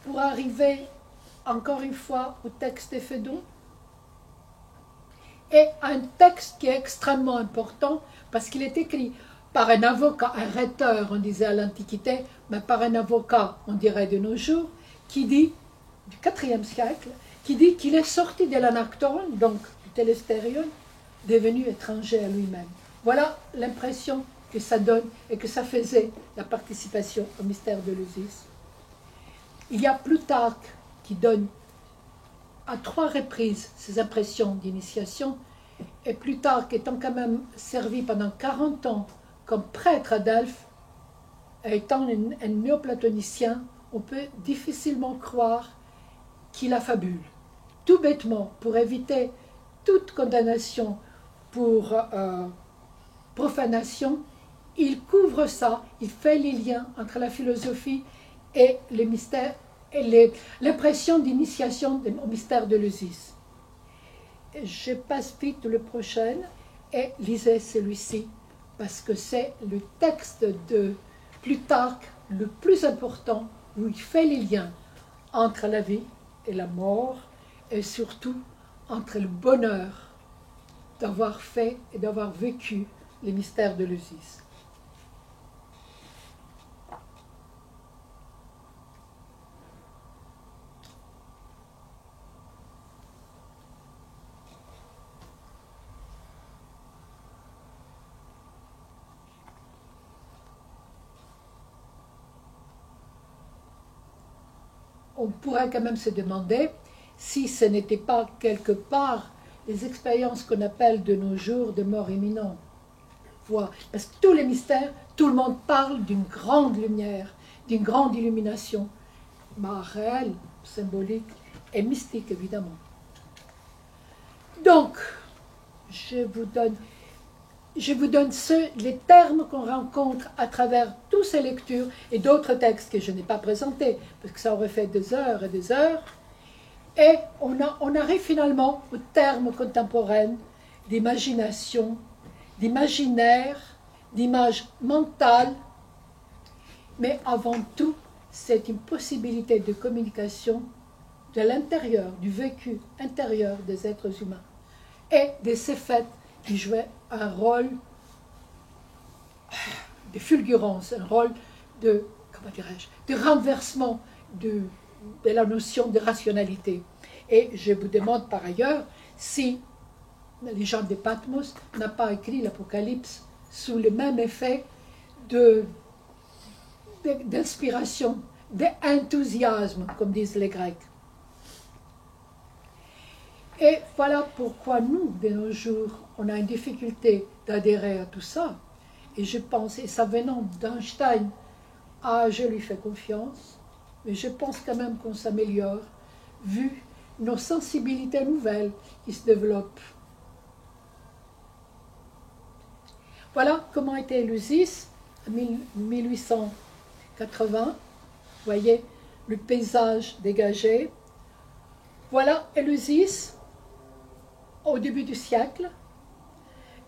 pour arriver encore une fois au texte de Phédon. Et un texte qui est extrêmement important parce qu'il est écrit par un avocat, un rhéteur, on disait à l'Antiquité, mais par un avocat, on dirait de nos jours, qui dit, du IVe siècle, qui dit qu'il est sorti de l'anactone, donc du télestérion, devenu étranger à lui-même. Voilà l'impression que ça donne et que ça faisait la participation au mystère d'Éleusis. Il y a Plutarque qui donne à 3 reprises ses impressions d'initiation, et Plutarque étant quand même servi pendant 40 ans comme prêtre à Delphes, étant un néoplatonicien, on peut difficilement croire qu'il affabule. Tout bêtement, pour éviter toute condamnation pour profanation, il couvre ça, il fait les liens entre la philosophie et les mystères, et l'impression d'initiation au mystère d'Éleusis. Je passe vite le prochain et lisez celui-ci, parce que c'est le texte de Plutarque le plus important, où il fait les liens entre la vie et la mort, et surtout entre le bonheur d'avoir fait et d'avoir vécu les mystères d'Éleusis. On pourrait quand même se demander si ce n'était pas quelque part les expériences qu'on appelle de nos jours de mort imminente. Parce que tous les mystères, tout le monde parle d'une grande lumière, d'une grande illumination, réelle, symbolique et mystique évidemment. Donc, je vous donne les termes qu'on rencontre à travers toutes ces lectures et d'autres textes que je n'ai pas présentés, parce que ça aurait fait des heures et des heures. Et on arrive finalement aux termes contemporains d'imagination, d'imaginaire, d'image mentale. Mais avant tout, c'est une possibilité de communication de l'intérieur, du vécu intérieur des êtres humains et de ces faits qui jouaient un rôle de fulgurance, un rôle de, de renversement de la notion de rationalité. Et je vous demande par ailleurs si les gens de Patmos n'ont pas écrit l'Apocalypse sous le même effet d'inspiration, d'enthousiasme, comme disent les Grecs. Et voilà pourquoi nous, de nos jours, on a une difficulté d'adhérer à tout ça. Et je pense, et ça venant d'Einstein, je lui fais confiance, mais je pense quand même qu'on s'améliore, vu nos sensibilités nouvelles qui se développent. Voilà comment était Eleusis en 1880. Vous voyez le paysage dégagé. Voilà Eleusis au début du siècle.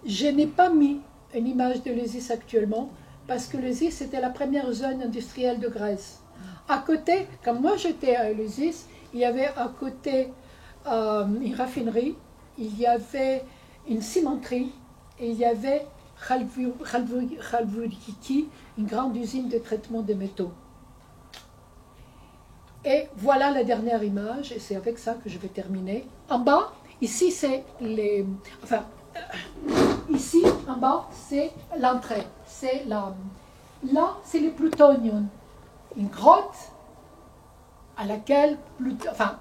Je n'ai pas mis une image d'Eleusis actuellement parce que Eleusis était la première zone industrielle de Grèce. À côté, quand moi j'étais à Eleusis, il y avait à côté une raffinerie, il y avait une cimenterie et il y avait Chalvuriki, une grande usine de traitement des métaux. Et voilà la dernière image, et c'est avec ça que je vais terminer. En bas, ici c'est les... Enfin, ici en bas c'est l'entrée. C'est là, c'est le plutonium, une grotte à laquelle, enfin,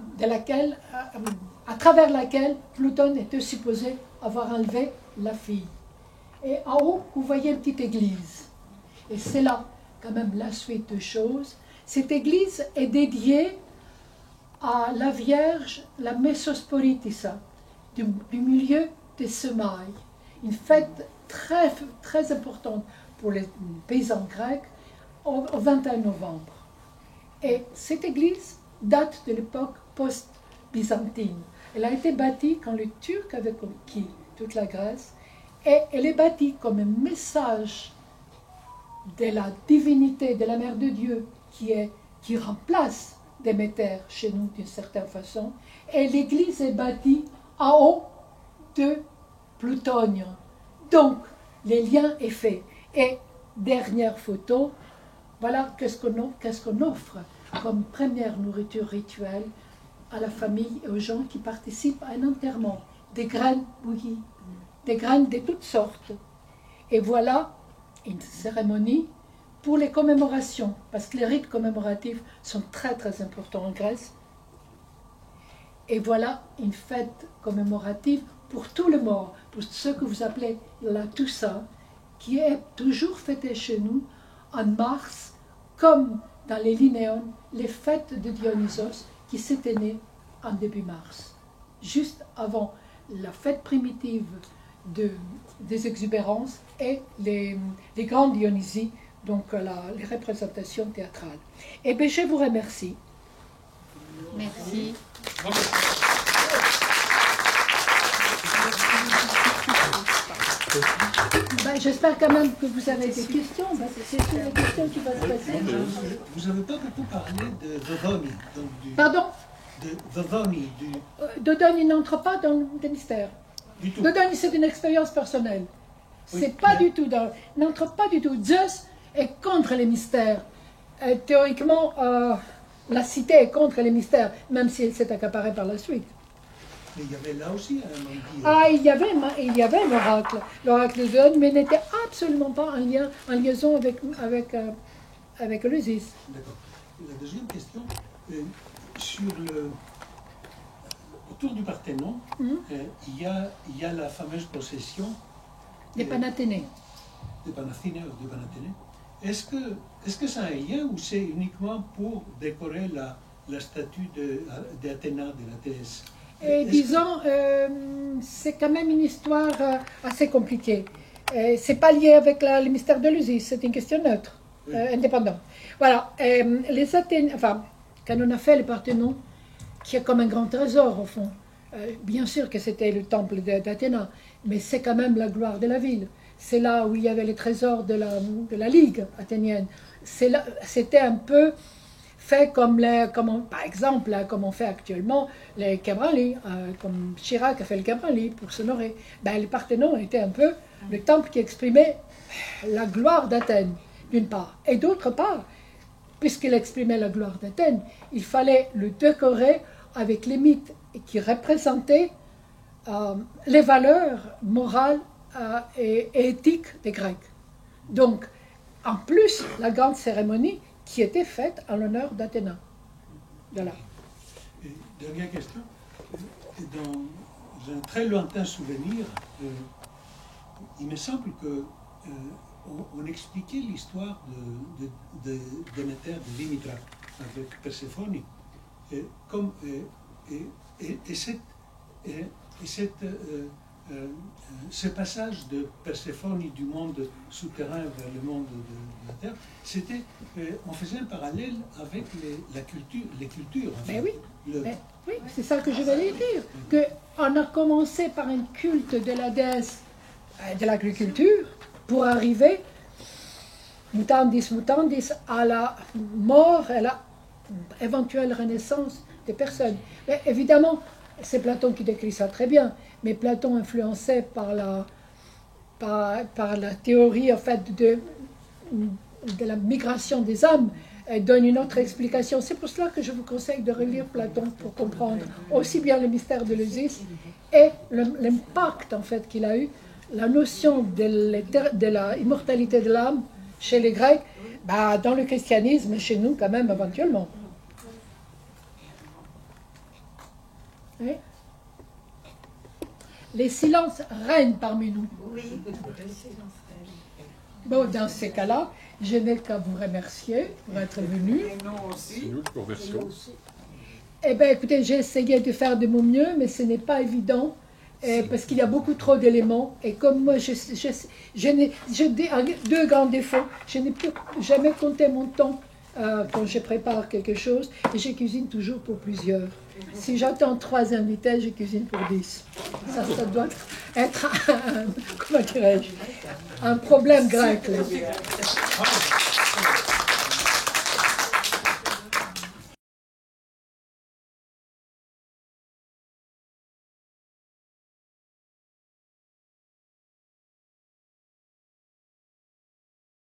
à travers laquelle Pluton était supposé avoir enlevé la fille. Et en haut, vous voyez une petite église. Et c'est là, quand même, la suite de choses. Cette église est dédiée à la Vierge, la Messosporitissa, du milieu des semailles. Une fête très, très importante pour les paysans grecs au 21 novembre. Et cette église date de l'époque post-byzantine. Elle a été bâtie quand les Turcs avaient conquis toute la Grèce. Et elle est bâtie comme un message de la divinité de la Mère de Dieu qui remplace Déméter chez nous d'une certaine façon. Et l'église est bâtie en haut de Plutonium. Donc, les liens est fait. Et dernière photo, voilà qu'est-ce qu'on offre comme première nourriture rituelle à la famille et aux gens qui participent à un enterrement. Des graines bouillies. Des graines de toutes sortes. Et voilà une cérémonie pour les commémorations, parce que les rites commémoratifs sont très très importants en Grèce. Et voilà une fête commémorative pour tous les morts, pour ce que vous appelez la Toussaint, qui est toujours fêtée chez nous en mars, comme dans les Linéons, les fêtes de Dionysos qui s'étaient nées en début mars, juste avant la fête primitive des exubérances et les grandes Dionysies, donc les représentations théâtrales. Eh bien, je vous remercie. Merci. J'espère quand même que vous avez des questions. C'est une question qui va se passer. Vous n'avez pas beaucoup parlé de Dodoni. Pardon? De Dodoni. Dodoni n'entre pas dans le mystère. Dodoni, c'est une expérience personnelle. Oui, C'est pas du tout dans... N'entre pas du tout. Zeus est contre les mystères. Théoriquement, la cité est contre les mystères, même si elle s'est accaparée par la suite. Mais il y avait là aussi un vampire. Ah, il y avait l'oracle de Dodoni, mais n'était absolument pas en liaison avec Eleusis. D'accord. La deuxième question, autour du Parthénon, il y a la fameuse procession Des Panathénées. Des Panathénées. Est-ce que ça a un lien ou c'est uniquement pour décorer la statue d'Athéna, de la déesse? Et disons, c'est quand même une histoire assez compliquée. C'est pas lié avec le mystère de l'Eleusis, c'est une question neutre, indépendante. Voilà, les Athéniens, enfin, quand on a fait le Parthénon, qui est comme un grand trésor au fond, bien sûr que c'était le temple d'Athéna, mais c'est quand même la gloire de la ville. C'est là où il y avait les trésors de la Ligue athénienne. C'était un peu fait comme par exemple, comme on fait actuellement les Cabrali, comme Chirac a fait le Cabrali pour s'honorer. Le Parthénon était un peu le temple qui exprimait la gloire d'Athènes, d'une part. Et d'autre part, puisqu'il exprimait la gloire d'Athènes, il fallait le décorer avec les mythes qui représentaient les valeurs morales et éthiques des Grecs. Donc, en plus, la grande cérémonie qui était faite en l'honneur d'Athéna. Voilà. Et dernière question. Dans un très lointain souvenir, il me semble que on expliquait l'histoire de Déméter, de Dimitra, avec Perséphone. Ce passage de Perséphone du monde souterrain vers le monde de la terre, c'était, on faisait un parallèle avec les cultures. En fait. Mais oui, oui, c'est ça que je voulais dire. Qu'on a commencé par un culte de la déesse de l'agriculture pour arriver, mutandis mutandis, à la mort et la éventuelle renaissance des personnes. Mais évidemment, c'est Platon qui décrit ça très bien, mais Platon influencé par la théorie en fait de la migration des âmes donne une autre explication. C'est pour cela que je vous conseille de relire Platon pour comprendre aussi bien le mystère de l'Ulysse et l'impact en fait qu'il a eu, la notion de la immortalité de l'âme chez les Grecs, dans le christianisme et chez nous quand même éventuellement. Oui. Les silences règnent parmi nous. Oui, le silence règne. Bon, dans ces cas-là, je n'ai qu'à vous remercier pour être venu. Et nous aussi. C'est nous qui vous remercions. Eh bien, écoutez, j'ai essayé de faire de mon mieux, mais ce n'est pas évident, parce qu'il y a beaucoup trop d'éléments. Et comme moi, j'ai deux grands défauts. Je n'ai plus jamais compté mon temps quand je prépare quelque chose, et je cuisine toujours pour plusieurs. Si j'attends 3 invités, je cuisine pour 10. Ça doit être comment dirais-je, un problème grec. Là.